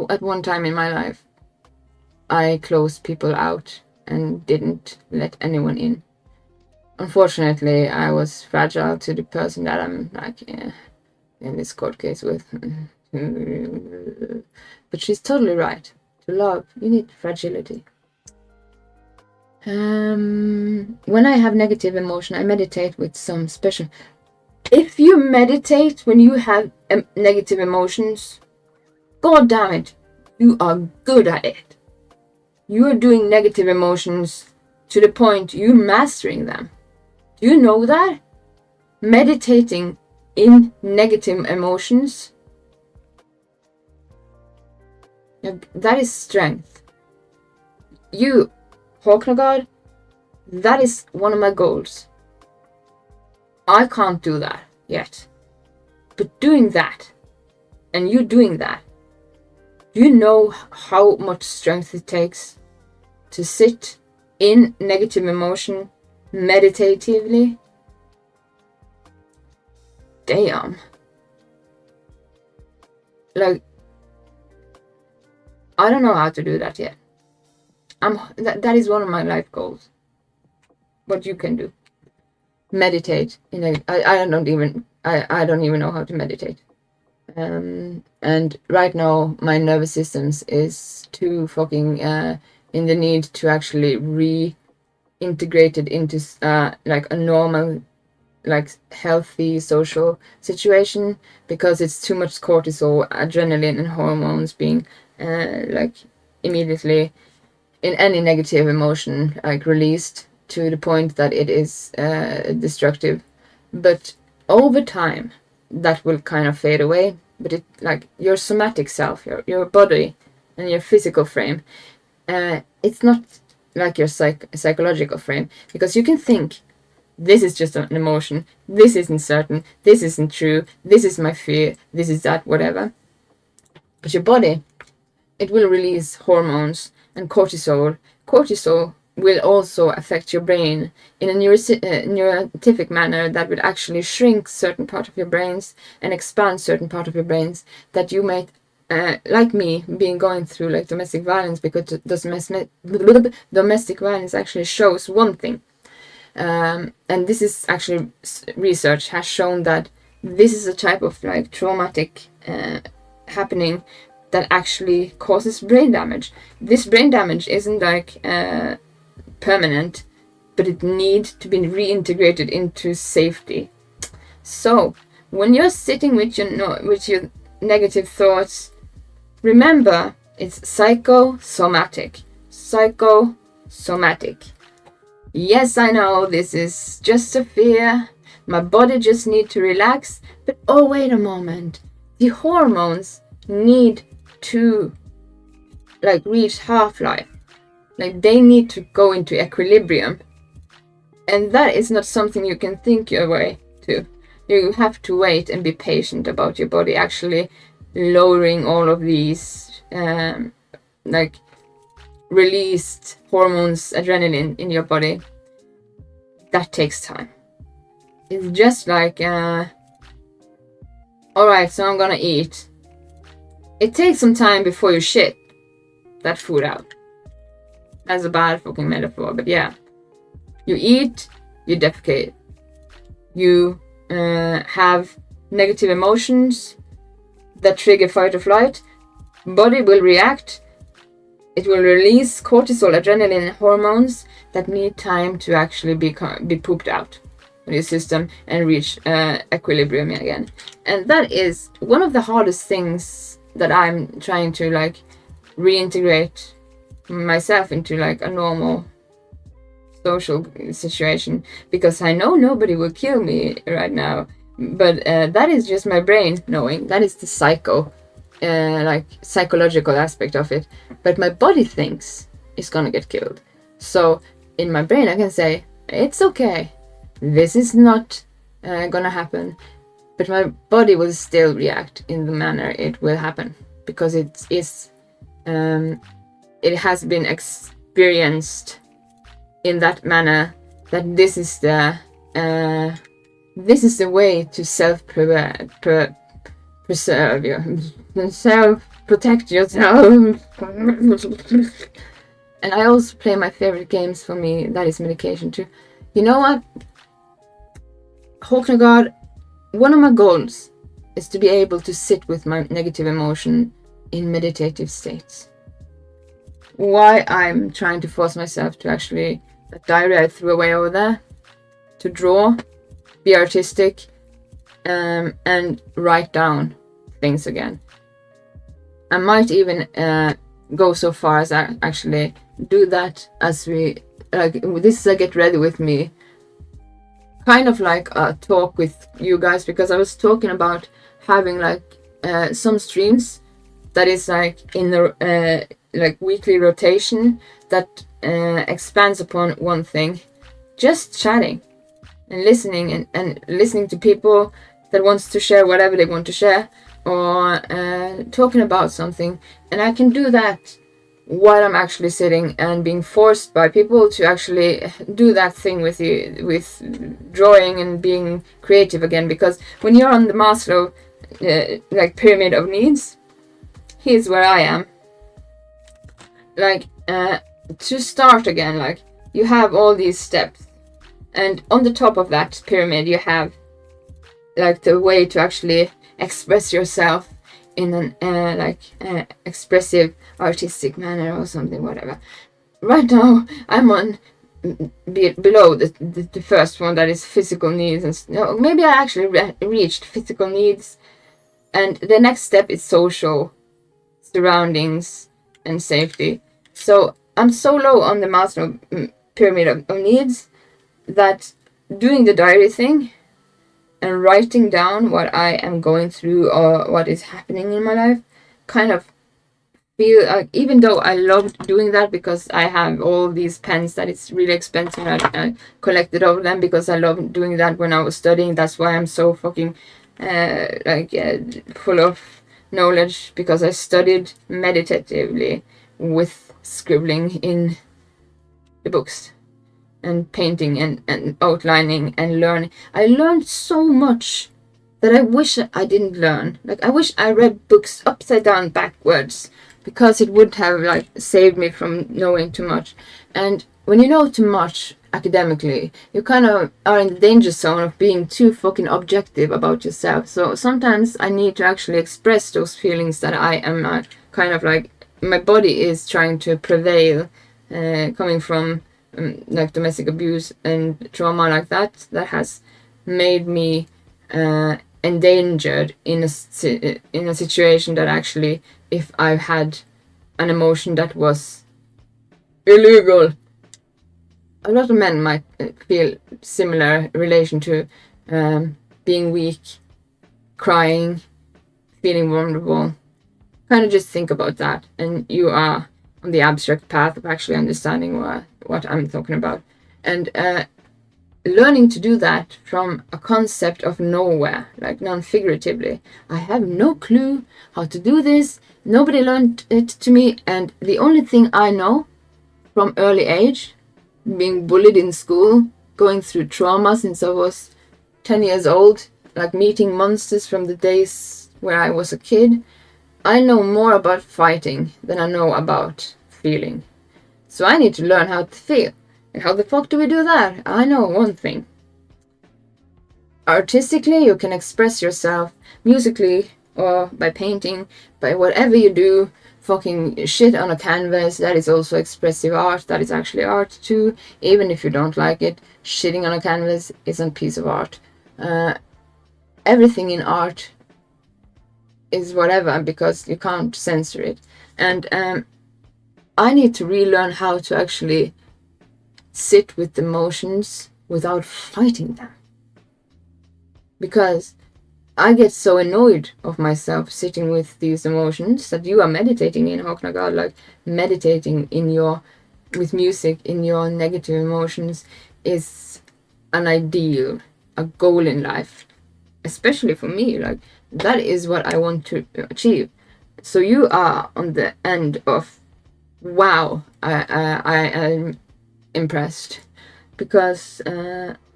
at one time in my life, I closed people out and didn't let anyone in. Unfortunately, I was fragile to the person that I'm like in this court case with. But she's totally right. To love, you need fragility. When I have negative emotion, I meditate with some special... If you meditate when you have negative emotions, god damn it, you are good at it. You are doing negative emotions to the point you're mastering them. Do you know that? Meditating in negative emotions, that is strength. You, Håknagard, that is one of my goals. I can't do that yet. But doing that, and you doing that, do you know how much strength it takes to sit in negative emotion meditatively? Damn. Like, I don't know how to do that yet. That is one of my life goals. What you can do. Meditate. I don't even know how to meditate. And right now my nervous systems is too fucking in the need to actually reintegrate it into like a normal, like healthy social situation, because it's too much cortisol, adrenaline and hormones being like immediately in any negative emotion like released to the point that it is destructive. But over time that will kind of fade away. But it, like your somatic self, your body and your physical frame, it's not like your psychological frame, because you can think this is just an emotion, this isn't certain, this isn't true, this is my fear, this is that, whatever. But your body, it will release hormones and cortisol. Cortisol will also affect your brain in a neuroscientific manner that will actually shrink certain part of your brains and expand certain part of your brains that you might, like me, being going through like domestic violence, because domestic violence actually shows one thing. And this is actually, research has shown that this is a type of like traumatic happening that actually causes brain damage. This brain damage isn't like permanent, but it needs to be reintegrated into safety. So when you're sitting with your negative thoughts, remember it's psychosomatic. Yes, I know this is just a fear, my body just needs to relax, but oh wait a moment, the hormones need to like reach half-life. Like they need to go into equilibrium, and that is not something you can think your way to. You have to wait and be patient about your body actually lowering all of these like released hormones, adrenaline in your body. That takes time. It's just like alright, so I'm gonna eat. It takes some time before you shit that food out. That's a bad fucking metaphor, but yeah. You eat, you defecate. You have negative emotions that trigger fight or flight. Body will react. It will release cortisol, adrenaline, hormones that need time to actually be pooped out in your system and reach equilibrium again. And that is one of the hardest things that I'm trying to like reintegrate myself into like a normal social situation, because I know nobody will kill me right now, but that is just my brain knowing. That is the like psychological aspect of it, but my body thinks it's gonna get killed. So in my brain I can say it's okay, this is not gonna happen, but my body will still react in the manner it will happen, because it is it has been experienced in that manner, that this is the way to preserve protect yourself. And I also play my favorite games. For me, that is medication too. You know what, Håknagard, one of my goals is to be able to sit with my negative emotion in meditative states. Why I'm trying to force myself to actually diary I threw away over there, to draw, be artistic, and write down things again. I might even go so far as I actually do that as we this is a get ready with me kind of like a talk with you guys, because I was talking about having like some streams that is like in the like weekly rotation that expands upon one thing, just chatting and listening and listening to people that wants to share whatever they want to share, or talking about something. And I can do that while I'm actually sitting and being forced by people to actually do that thing with you, with drawing and being creative again. Because when you're on the Maslow like pyramid of needs, here's where I am. Like to start again, like you have all these steps, and on the top of that pyramid you have like the way to actually express yourself in an expressive artistic manner or something, whatever. Right now I'm on below the first one, that is physical needs, and maybe I actually reached physical needs, and the next step is social surroundings and safety. So I'm so low on the Maslow pyramid of needs that doing the diary thing and writing down what I am going through or what is happening in my life kind of feel like, even though I love doing that because I have all these pens that it's really expensive, I collected all of them because I love doing that when I was studying. That's why I'm so fucking full of knowledge, because I studied meditatively with scribbling in the books and painting and outlining and learning. I learned so much that I wish I didn't learn. Like, I wish I read books upside down backwards, because it would have like saved me from knowing too much. And when you know too much academically, you kind of are in the danger zone of being too fucking objective about yourself. So sometimes I need to actually express those feelings that I am kind of like, my body is trying to prevail, coming from like domestic abuse and trauma like that has made me endangered in a situation that actually, if I had an emotion that was illegal, a lot of men might feel similar relation to being weak, crying, feeling vulnerable. Kind of just think about that, and you are on the abstract path of actually understanding what I'm talking about. And learning to do that from a concept of nowhere, like non-figuratively. I have no clue how to do this. Nobody learned it to me, and the only thing I know from early age, being bullied in school, going through trauma since I was 10 years old, like meeting monsters from the days where I was a kid, I know more about fighting than I know about feeling. So I need to learn how to feel. And how the fuck do we do that? I know one thing. Artistically, you can express yourself. Musically, or by painting, by whatever you do. Fucking shit on a canvas, that is also expressive art. That is actually art too. Even if you don't like it, shitting on a canvas is a piece of art. Everything in art is whatever, because you can't censor it. And I need to relearn how to actually sit with emotions without fighting them, because I get so annoyed of myself sitting with these emotions that you are meditating in, Håknagard, like meditating in your, with music, in your negative emotions is an ideal, a goal in life, especially for me. Like, that is what I want to achieve. So you are on the end of, wow, I am impressed, because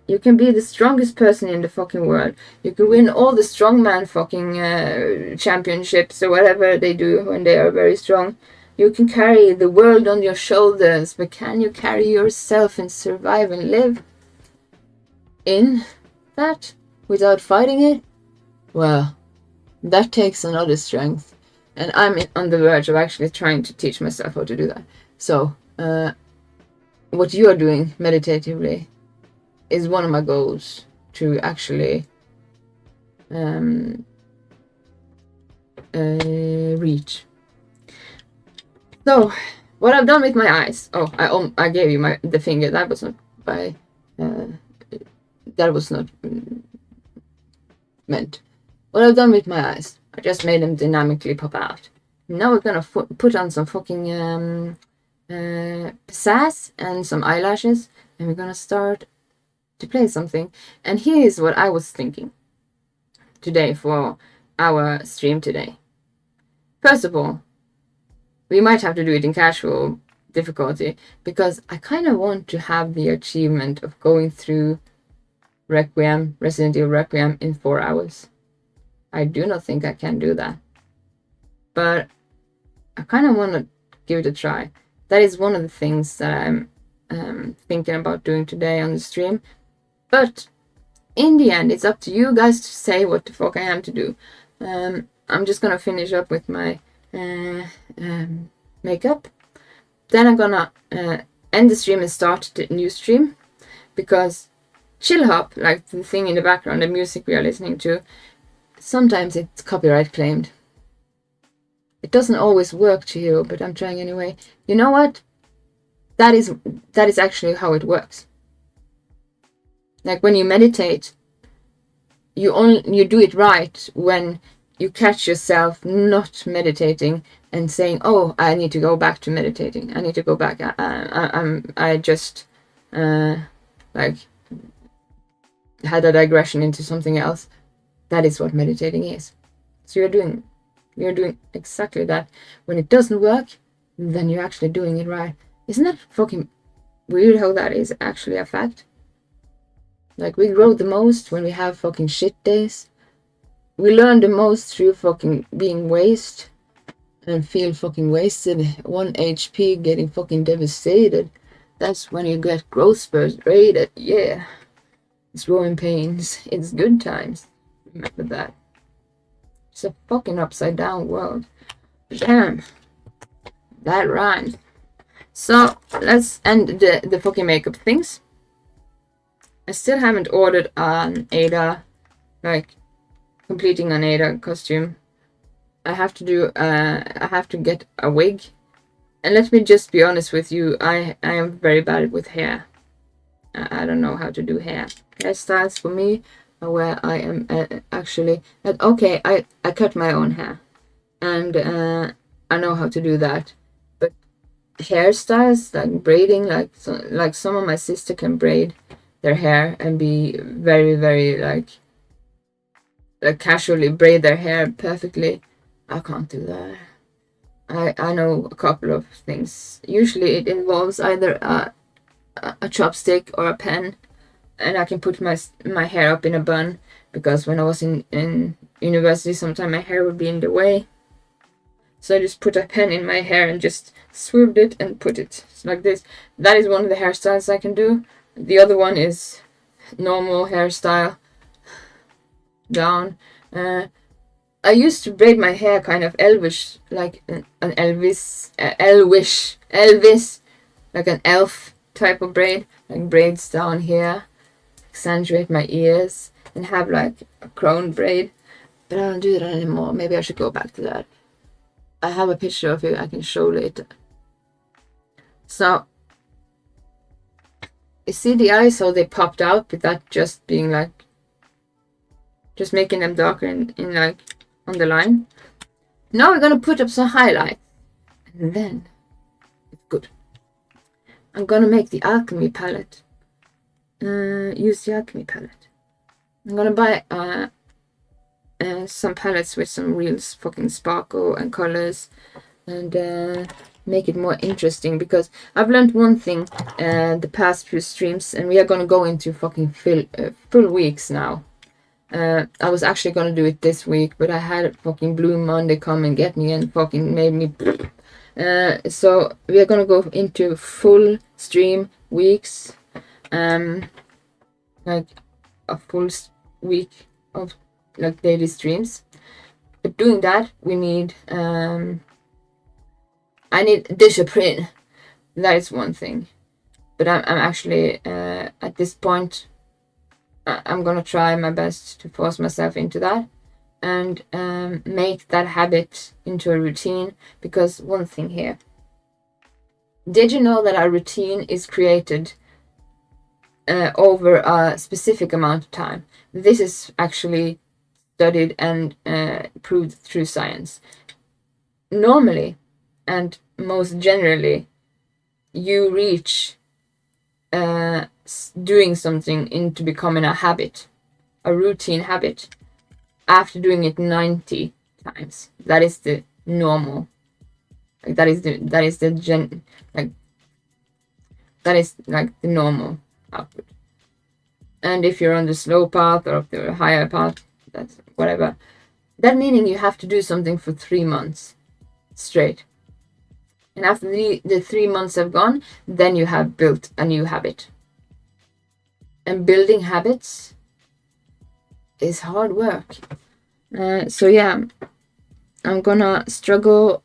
you can be the strongest person in the fucking world. You can win all the strongman fucking championships or whatever they do when they are very strong. You can carry the world on your shoulders, but can you carry yourself and survive and live in that without fighting it? Well, that takes another strength. And I'm on the verge of actually trying to teach myself how to do that. So, what you are doing meditatively is one of my goals to actually reach. So, what I've done with my eyes. Oh, I gave you the finger. That was not by. That was not meant. What I've done with my eyes, I just made them dynamically pop out. Now we're gonna put on some fucking pizzazz and some eyelashes, and we're gonna start to play something. And here's what I was thinking today for our stream today. First of all, we might have to do it in casual difficulty, because I kind of want to have the achievement of going through Resident Evil Requiem in 4 hours. I do not think I can do that, but I kind of want to give it a try. That is one of the things that I'm thinking about doing today on the stream. But in the end, it's up to you guys to say what the fuck I am to do. I'm just gonna finish up with my makeup. Then I'm gonna end the stream and start the new stream, because Chill Hop, like the thing in the background, the music we are listening to, sometimes it's copyright claimed. It doesn't always work, Chihiro, but I'm trying anyway. You know what? That is actually how it works. Like when you meditate, you do it right when you catch yourself not meditating and saying, "Oh, I need to go back to meditating. I need to go back. I just like had a digression into something else." That is what meditating is. So you're doing exactly that. When it doesn't work, then you're actually doing it right. Isn't that fucking weird how that is actually a fact? Like, we grow the most when we have fucking shit days. We learn the most through fucking being waste and feel fucking wasted. 1 HP getting fucking devastated. That's when you get growth spurs rated. Yeah. It's growing pains. It's good times. Remember that. It's a fucking upside down world. Damn. That rhymes. So, let's end the fucking makeup things. I still haven't ordered an Ada, like, completing an Ada costume. I have to get a wig. And let me just be honest with you, I am very bad with hair. I don't know how to do hairstyles for me, where I am actually, okay, I cut my own hair, and I know how to do that, but hairstyles, like braiding, like some of my sister can braid their hair and be very, very like casually braid their hair perfectly. I can't do that. I know a couple of things. Usually it involves either a chopstick or a pen, and I can put my hair up in a bun, because when I was in university, sometimes my hair would be in the way. So I just put a pen in my hair and just swooped it and put it like this. That is one of the hairstyles I can do. The other one is normal hairstyle down. I used to braid my hair kind of elvish, like an Elvis, like an elf type of braid, like braids down here, accentuate my ears, and have like a crown braid. But I don't do that anymore. Maybe I should go back to that. I have a picture of it I can show later. So, you see the eyes, how they popped out, with that just being like, just making them darker in like on the line. Now we're gonna put up some highlights, and then it's good. I'm gonna make the alchemy palette. Use the alchemy palette. I'm gonna buy some palettes with some real fucking sparkle and colors, and make it more interesting, because I've learned one thing the past few streams, and we are gonna go into fucking full weeks now. I was actually gonna do it this week, but I had fucking Blue Monday come and get me and fucking made me. So we are gonna go into full stream weeks, like a full week of like daily streams. But doing that, we need, I need discipline. That is one thing. But I'm actually, at this point, I'm gonna try my best to force myself into that and make that habit into a routine. Because one thing here, did you know that a routine is created over a specific amount of time? This is actually studied and proved through science. Normally, and most generally, you reach doing something into becoming a habit, a routine habit, after doing it 90 times. That is the normal. Like that is the normal output. And if you're on the slow path or the higher path, that's whatever. That meaning you have to do something for 3 months straight. And after the 3 months have gone, then you have built a new habit. And building habits is hard work. So yeah, I'm gonna struggle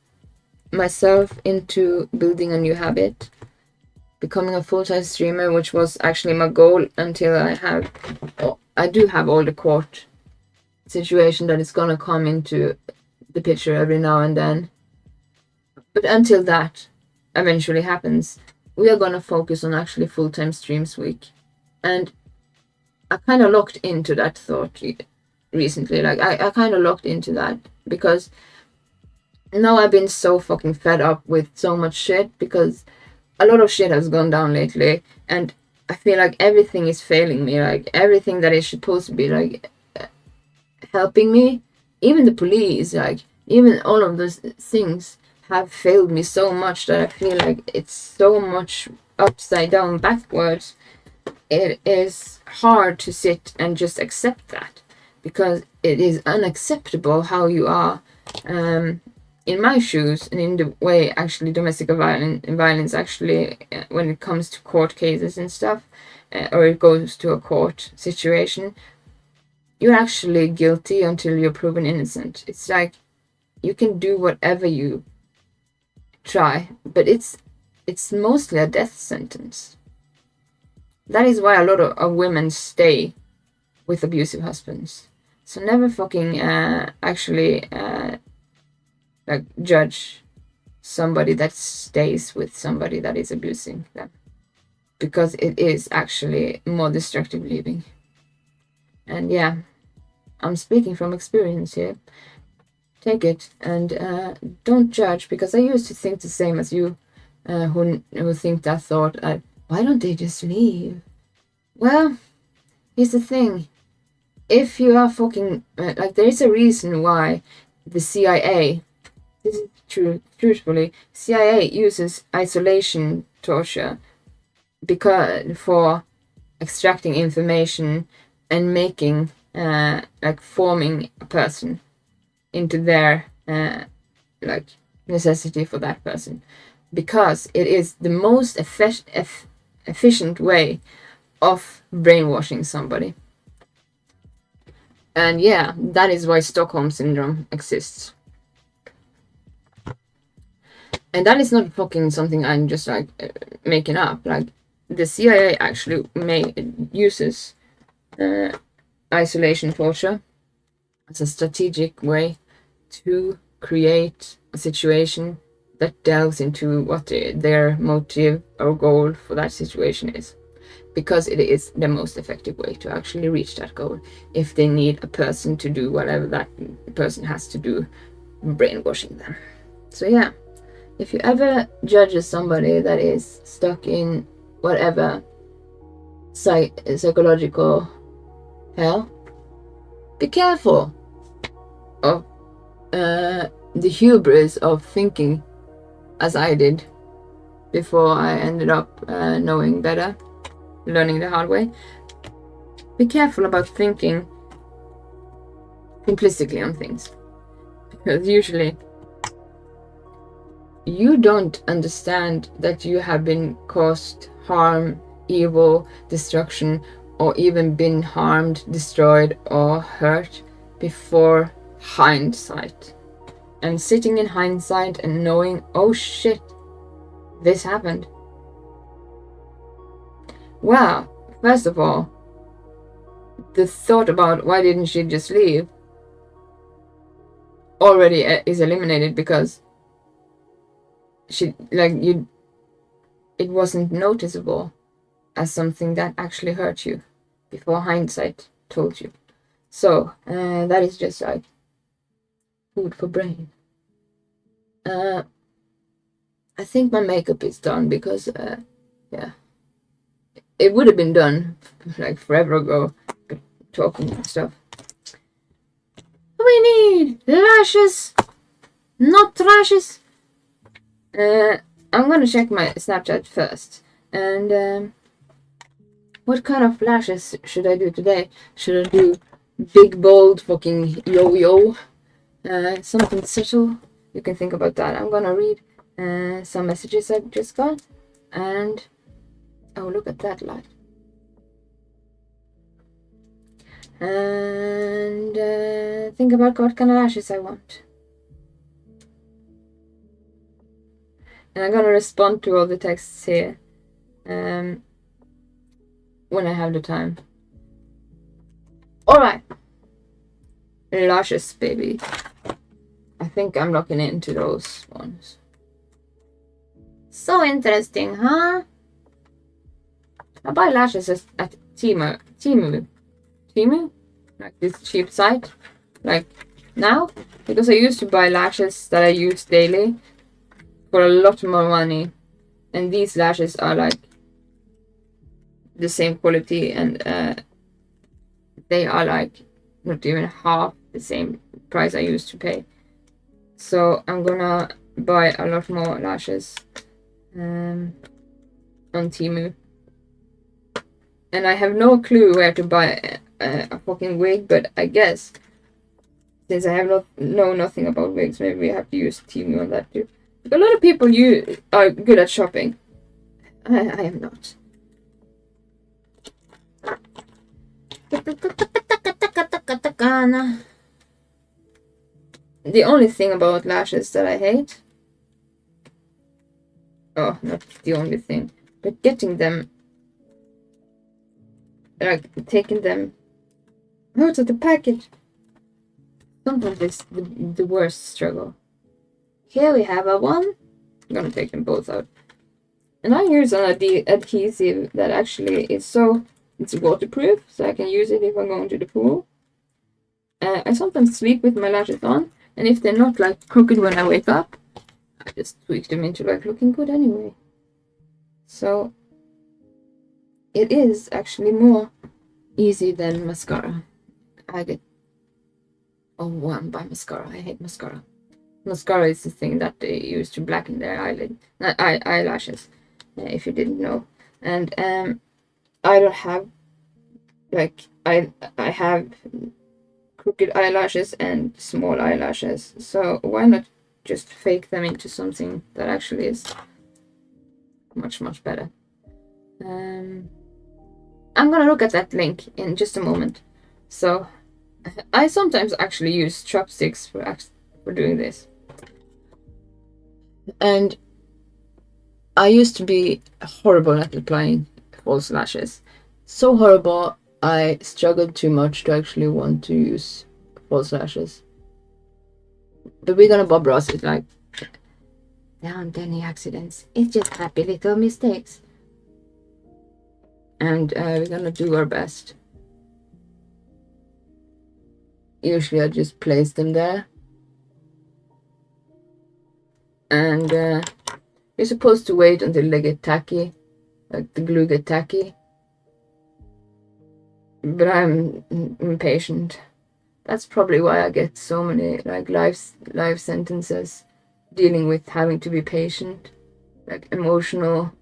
myself into building a new habit, becoming a full-time streamer, which was actually my goal until I do have all the court situation that is gonna come into the picture every now and then. But until that eventually happens, we are gonna focus on actually full-time streams week. And I kind of locked into that thought recently. Like I kind of locked into that because now I've been so fucking fed up with so much shit, because a lot of shit has gone down lately, and I feel like everything is failing me. Like everything that is supposed to be like helping me, even the police, like even all of those things have failed me so much that I feel like it's so much upside down backwards. It is hard to sit and just accept that, because it is unacceptable how you are in my shoes, and in the way actually domestic violence actually when it comes to court cases and stuff, or it goes to a court situation, you're actually guilty until you're proven innocent. It's like you can do whatever you try, but it's mostly a death sentence. That is why a lot of women stay with abusive husbands. So never fucking actually like judge somebody that stays with somebody that is abusing them, because it is actually more destructive living. And yeah, I'm speaking from experience here. Take it and don't judge, because I used to think the same as you, who think that thought. Why don't they just leave? Well, here's the thing. If you are fucking like, there is a reason why the CIA, this is true, truthfully, CIA uses isolation torture because for extracting information and making like forming a person into their like necessity for that person, because it is the most efficient way of brainwashing somebody. And yeah, that is why Stockholm syndrome exists. And that is not fucking something I'm just like making up. Like the CIA actually uses isolation torture as a strategic way to create a situation that delves into what their motive or goal for that situation is, because it is the most effective way to actually reach that goal. If they need a person to do whatever that person has to do, brainwashing them. So yeah, if you ever judge somebody that is stuck in whatever psychological hell, be careful of the hubris of thinking as I did before I ended up knowing better, learning the hard way. Be careful about thinking simplistically on things, because usually you don't understand that you have been caused harm, evil, destruction, or even been harmed, destroyed, or hurt before hindsight. And sitting in hindsight and knowing, oh shit, this happened. Well, first of all, the thought about why didn't she just leave already is eliminated, because it wasn't noticeable as something that actually hurt you before hindsight told you. So that is just like food for brain. I think my makeup is done, because yeah, it would have been done like forever ago, talking and stuff. We need lashes, not trashes. I'm gonna check my Snapchat first. And what kind of lashes should I do today? Should I do big, bold, fucking yo-yo? Something subtle? You can think about that. I'm gonna read some messages I just got. And oh, look at that light. And think about what kind of lashes I want. And I'm gonna respond to all the texts here when I have the time. Alright. Lashes, baby. I think I'm looking into those ones. So interesting, huh? I buy lashes at Temu, like this cheap site, like now, because I used to buy lashes that I use daily for a lot more money, and these lashes are like the same quality, and they are like not even half the same price I used to pay. So I'm gonna buy a lot more lashes on Temu. And I have no clue where to buy a fucking wig, but I guess since I have know nothing about wigs, maybe we have to use Temu on that too. A lot of people are good at shopping. I am not. The only thing about lashes that I hate, oh, not the only thing, but getting them, like taking them out of the package, sometimes it's the worst struggle. Here we have a one. I'm gonna take them both out. And I use an adhesive that actually is it's waterproof, so I can use it if I'm going to the pool. I sometimes sleep with my lashes on, and if they're not like crooked when I wake up, I just tweak them into like looking good anyway. So it is actually more easy than mascara. I buy mascara. I hate mascara. Mascara is the thing that they use to blacken their eyelashes, if you didn't know. And I don't have, like, I have crooked eyelashes and small eyelashes, so why not just fake them into something that actually is much, much better. I'm gonna look at that link in just a moment. So I sometimes actually use chopsticks for doing this. And I used to be horrible at applying false lashes. So horrible, I struggled too much to actually want to use false lashes. But we're gonna Bob Ross it, like, there aren't any accidents. It's just happy little mistakes. And we're gonna do our best. Usually I just place them there. And you're supposed to wait until they get tacky, like the glue get tacky. But I'm impatient. That's probably why I get so many like life sentences dealing with having to be patient, like emotional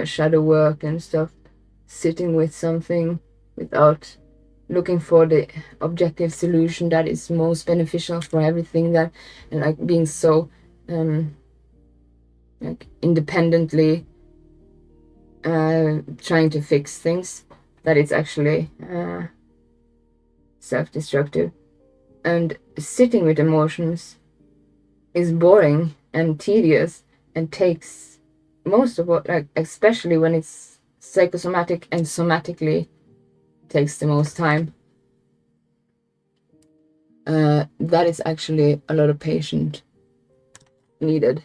shadow work and stuff, sitting with something without looking for the objective solution that is most beneficial for everything, that, and like being so like independently trying to fix things that it's actually self-destructive. And sitting with emotions is boring and tedious and takes most of what, like, especially when it's psychosomatic and somatically, takes the most time. That is actually a lot of patience needed.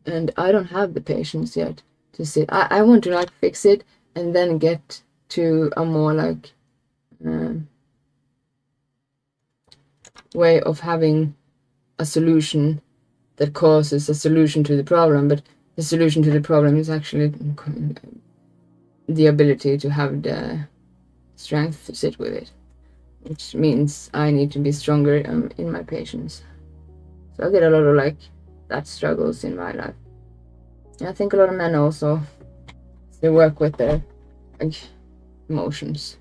And I don't have the patience yet to sit. I want to like fix it and then get to a more like way of having a solution that causes a solution to the problem, but the solution to the problem is actually the ability to have the strength to sit with it, which means I need to be stronger in my patience. So I get a lot of like that struggles in my life. And I think a lot of men also, they work with their like, emotions,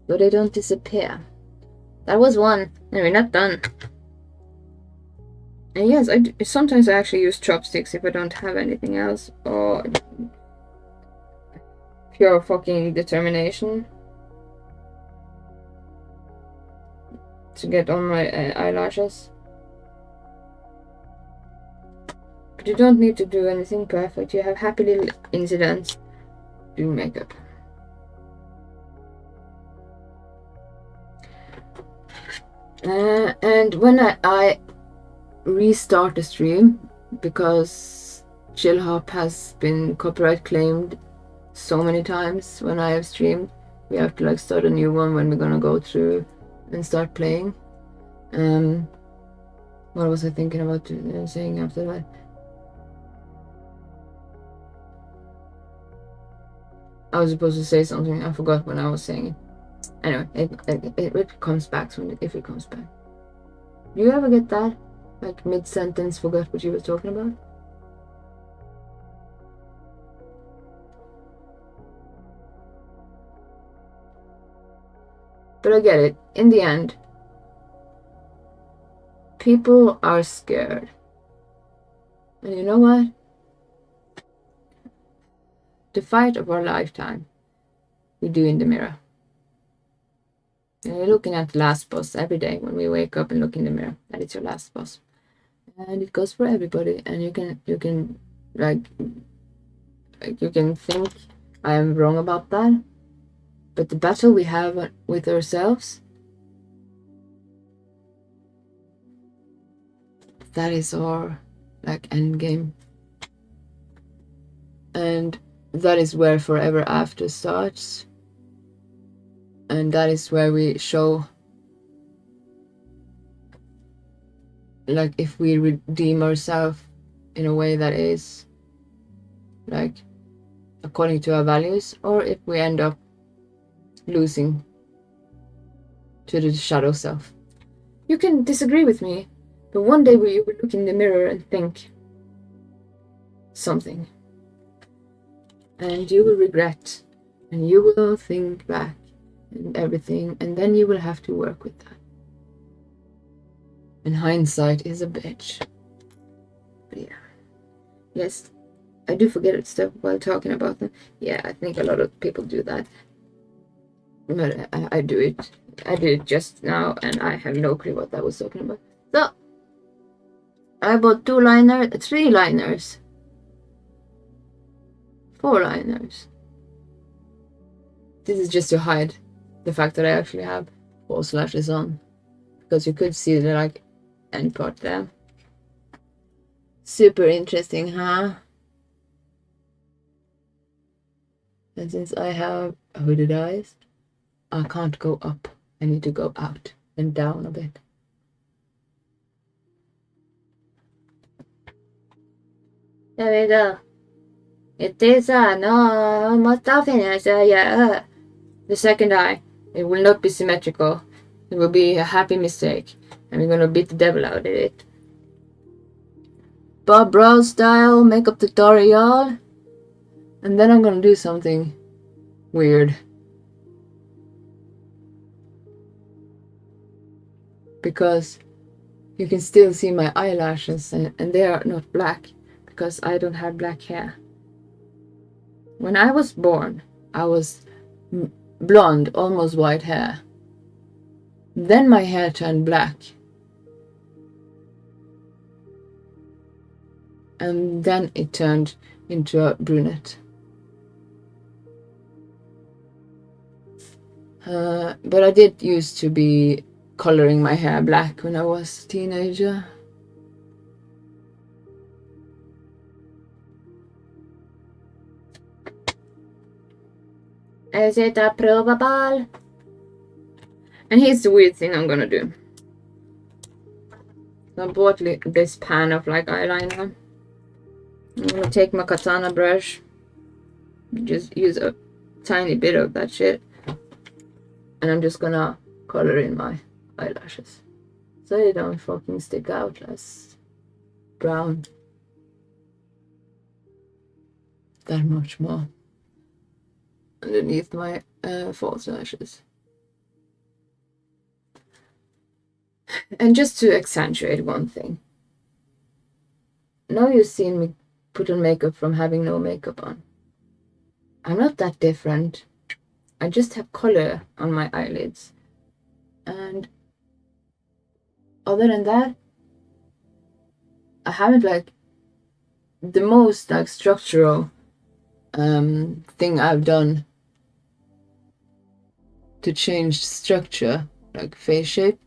so they don't disappear. That was one. Anyway, not done. And yes, sometimes I actually use chopsticks if I don't have anything else, or pure fucking determination to get on my eyelashes. But you don't need to do anything perfect. You have happy little incidents. Do makeup. And when I restart the stream, because Chill Hop has been copyright claimed so many times when I have streamed, we have to like start a new one when we're gonna go through and start playing. What was I thinking about saying after that? I was supposed to say something. I forgot when I was saying it. Anyway, it comes back if it comes back. Do you ever get that? Like mid-sentence, forgot what you were talking about? But I get it. In the end, people are scared. And you know what? The fight of our lifetime, we do in the mirror. And you're looking at the last boss every day when we wake up and look in the mirror. That is your last boss. And it goes for everybody. And you can you can think I am wrong about that. But the battle we have with ourselves, that is our like end game. And that is where Forever After starts. And that is where we show, like, if we redeem ourselves in a way that is like according to our values, or if we end up losing to the shadow self. You can disagree with me, but one day you will look in the mirror and think something, and you will regret, and you will think back and everything, and then you will have to work with that. And hindsight is a bitch. But yeah. Yes, I do forget stuff while talking about them. Yeah, I think a lot of people do that. But I do it. I did it just now, and I have no clue what I was talking about. So, I bought 3 liners, 4 liners. This is just to hide the fact that I actually have false lashes on, because you could see the like end part there. Super interesting, huh? And since I have hooded eyes, I can't go up. I need to go out and down a bit. There we go. It is almost finished. Yeah. The second eye, it will not be symmetrical. It will be a happy mistake, and we're gonna beat the devil out of it. Bob Ross style makeup tutorial, and then I'm gonna do something weird. Because you can still see my eyelashes, and they are not black because I don't have black hair. When I was born, I was blonde, almost white hair. Then my hair turned black. And then it turned into a brunette. But I did used to be coloring my hair black when I was a teenager. Is it approvable? And here's the weird thing I'm gonna do. So I bought this pan of like eyeliner. I'm gonna take my katana brush, just use a tiny bit of that shit, and I'm just gonna color in my eyelashes so they don't fucking stick out as brown that much more underneath my false lashes. And just to accentuate one thing, now you've seen me put on makeup from having no makeup on. I'm not that different. I just have color on my eyelids. And other than that, I haven't like the most like structural thing I've done to change structure, like face shape,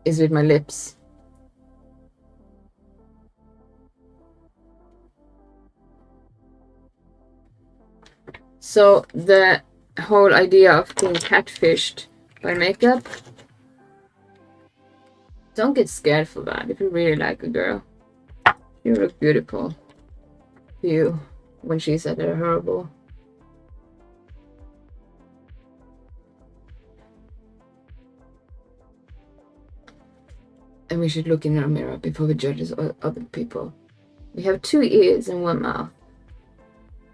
is with my lips. So the whole idea of being catfished by makeup, don't get scared for that. If you really like a girl, you look beautiful to you when she said they're horrible. And we should look in our mirror before we judge other people. We have 2 ears and 1 mouth.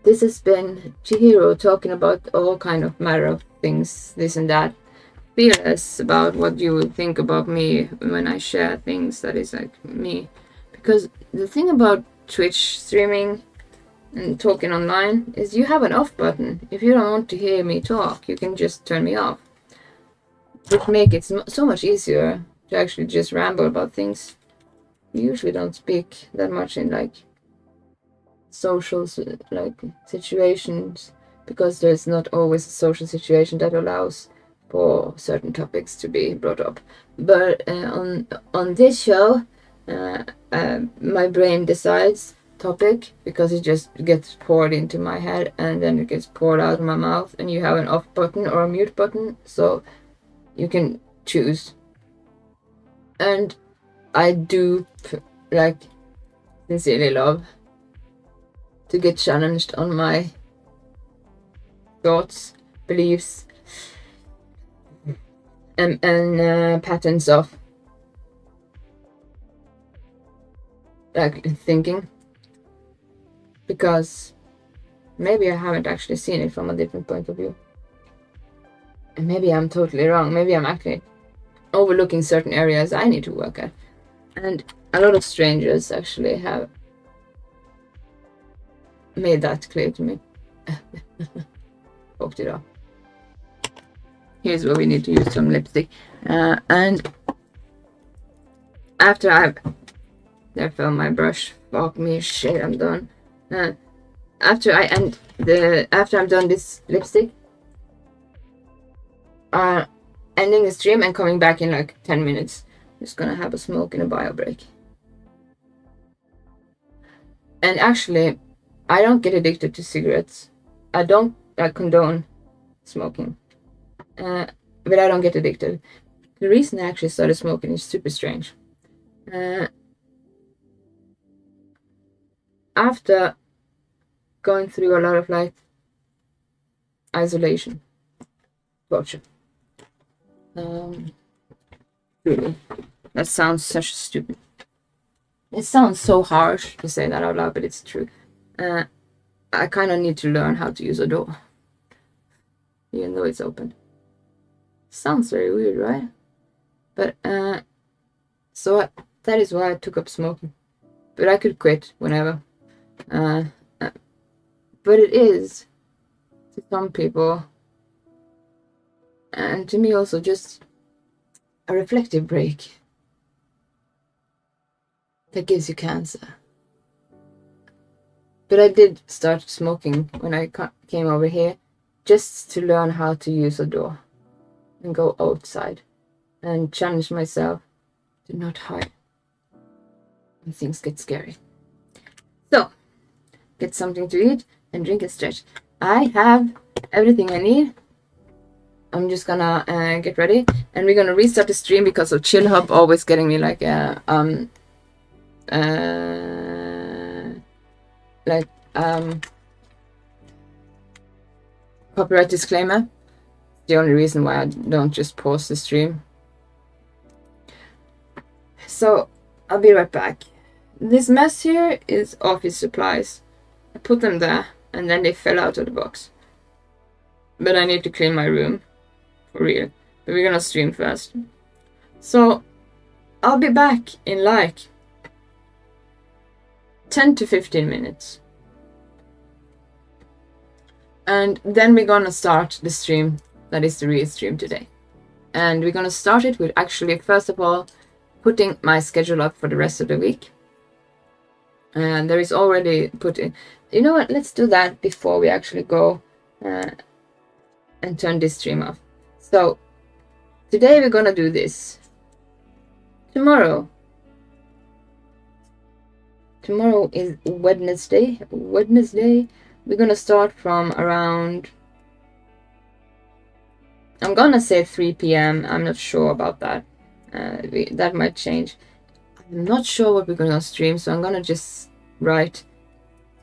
This has been Chihiro talking about all kind of matter of things, this and that. Fearless about what you will think about me when I share things that is like me. Because the thing about Twitch streaming and talking online is you have an off button. If you don't want to hear me talk, you can just turn me off. Which makes it so much easier to actually just ramble about things. We usually don't speak that much in like social like situations, because there's not always a social situation that allows for certain topics to be brought up. But on this show, my brain decides topic because it just gets poured into my head and then it gets poured out of my mouth, and you have an off button or a mute button, so you can choose. And I do like sincerely love to get challenged on my thoughts, beliefs, and patterns of like thinking, because maybe I haven't actually seen it from a different point of view, and maybe I'm totally wrong. Maybe I'm actually overlooking certain areas I need to work at, and a lot of strangers actually have made that clear to me. Fucked it up. Here's where we need to use some lipstick, and after I fell my brush. Fuck me, shit, I'm done. After I'm done this lipstick, ending the stream and coming back in like 10 minutes. Just gonna have a smoke and a bio break. And actually, I don't get addicted to cigarettes. I don't condone smoking. But I don't get addicted. The reason I actually started smoking is super strange. After going through a lot of like isolation, torture. Really, that sounds such stupid. It sounds so harsh to say that out loud, but it's true. I kind of need to learn how to use a door, even though it's open. Sounds very weird, right? But so that is why I took up smoking. But I could quit whenever. But it is to some people, and to me also, just a reflective break that gives you cancer. But I did start smoking when I came over here, just to learn how to use a door and go outside and challenge myself to not hide when things get scary. So, get something to eat and drink and stretch. I have everything I need. I'm just gonna get ready, and we're gonna restart the stream because of Chill Hub always getting me like copyright disclaimer. The only reason why I don't just pause the stream. So I'll be right back. This mess here is office supplies. I put them there and then they fell out of the box. But I need to clean my room. For real. But we're gonna stream first. So I'll be back in like 10 to 15 minutes. And then we're gonna start the stream that is the real stream today. And we're gonna start it with actually, first of all, putting my schedule up for the rest of the week. And there is already put in. You know what? Let's do that before we actually go and turn this stream off. So today we're gonna do this. Tomorrow is Wednesday. We're gonna start from around, I'm gonna say 3 p.m. I'm not sure about that. That might change. I'm not sure what we're gonna stream, so I'm gonna just write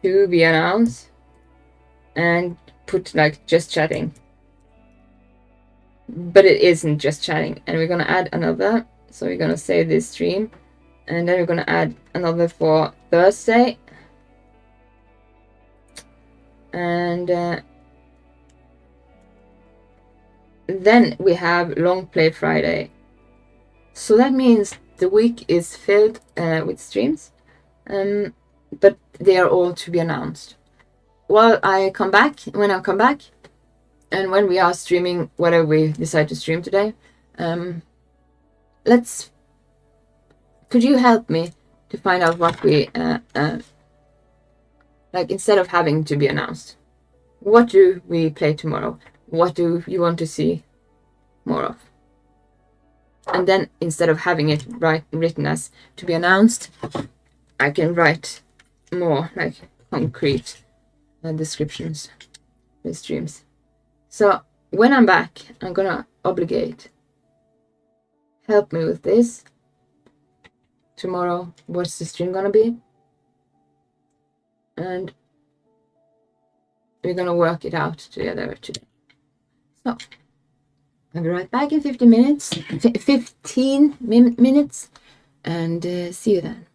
to be announced and put like just chatting. But it isn't just chatting, and we're gonna add another. So we're gonna save this stream, and then we're gonna add another for Thursday. And then we have Long Play Friday. So that means the week is filled with streams, but they are all to be announced. When I come back, and when we are streaming whatever we decide to stream today, could you help me to find out what we like, instead of having to be announced, what do we play tomorrow? What do you want to see more of? And then instead of having it written as to be announced, I can write more like concrete descriptions with streams. So when I'm back, I'm gonna obligate. Help me with this. Tomorrow, what's the stream gonna be? And we're gonna work it out together today. So I'll be right back in 15 minutes, and see you then.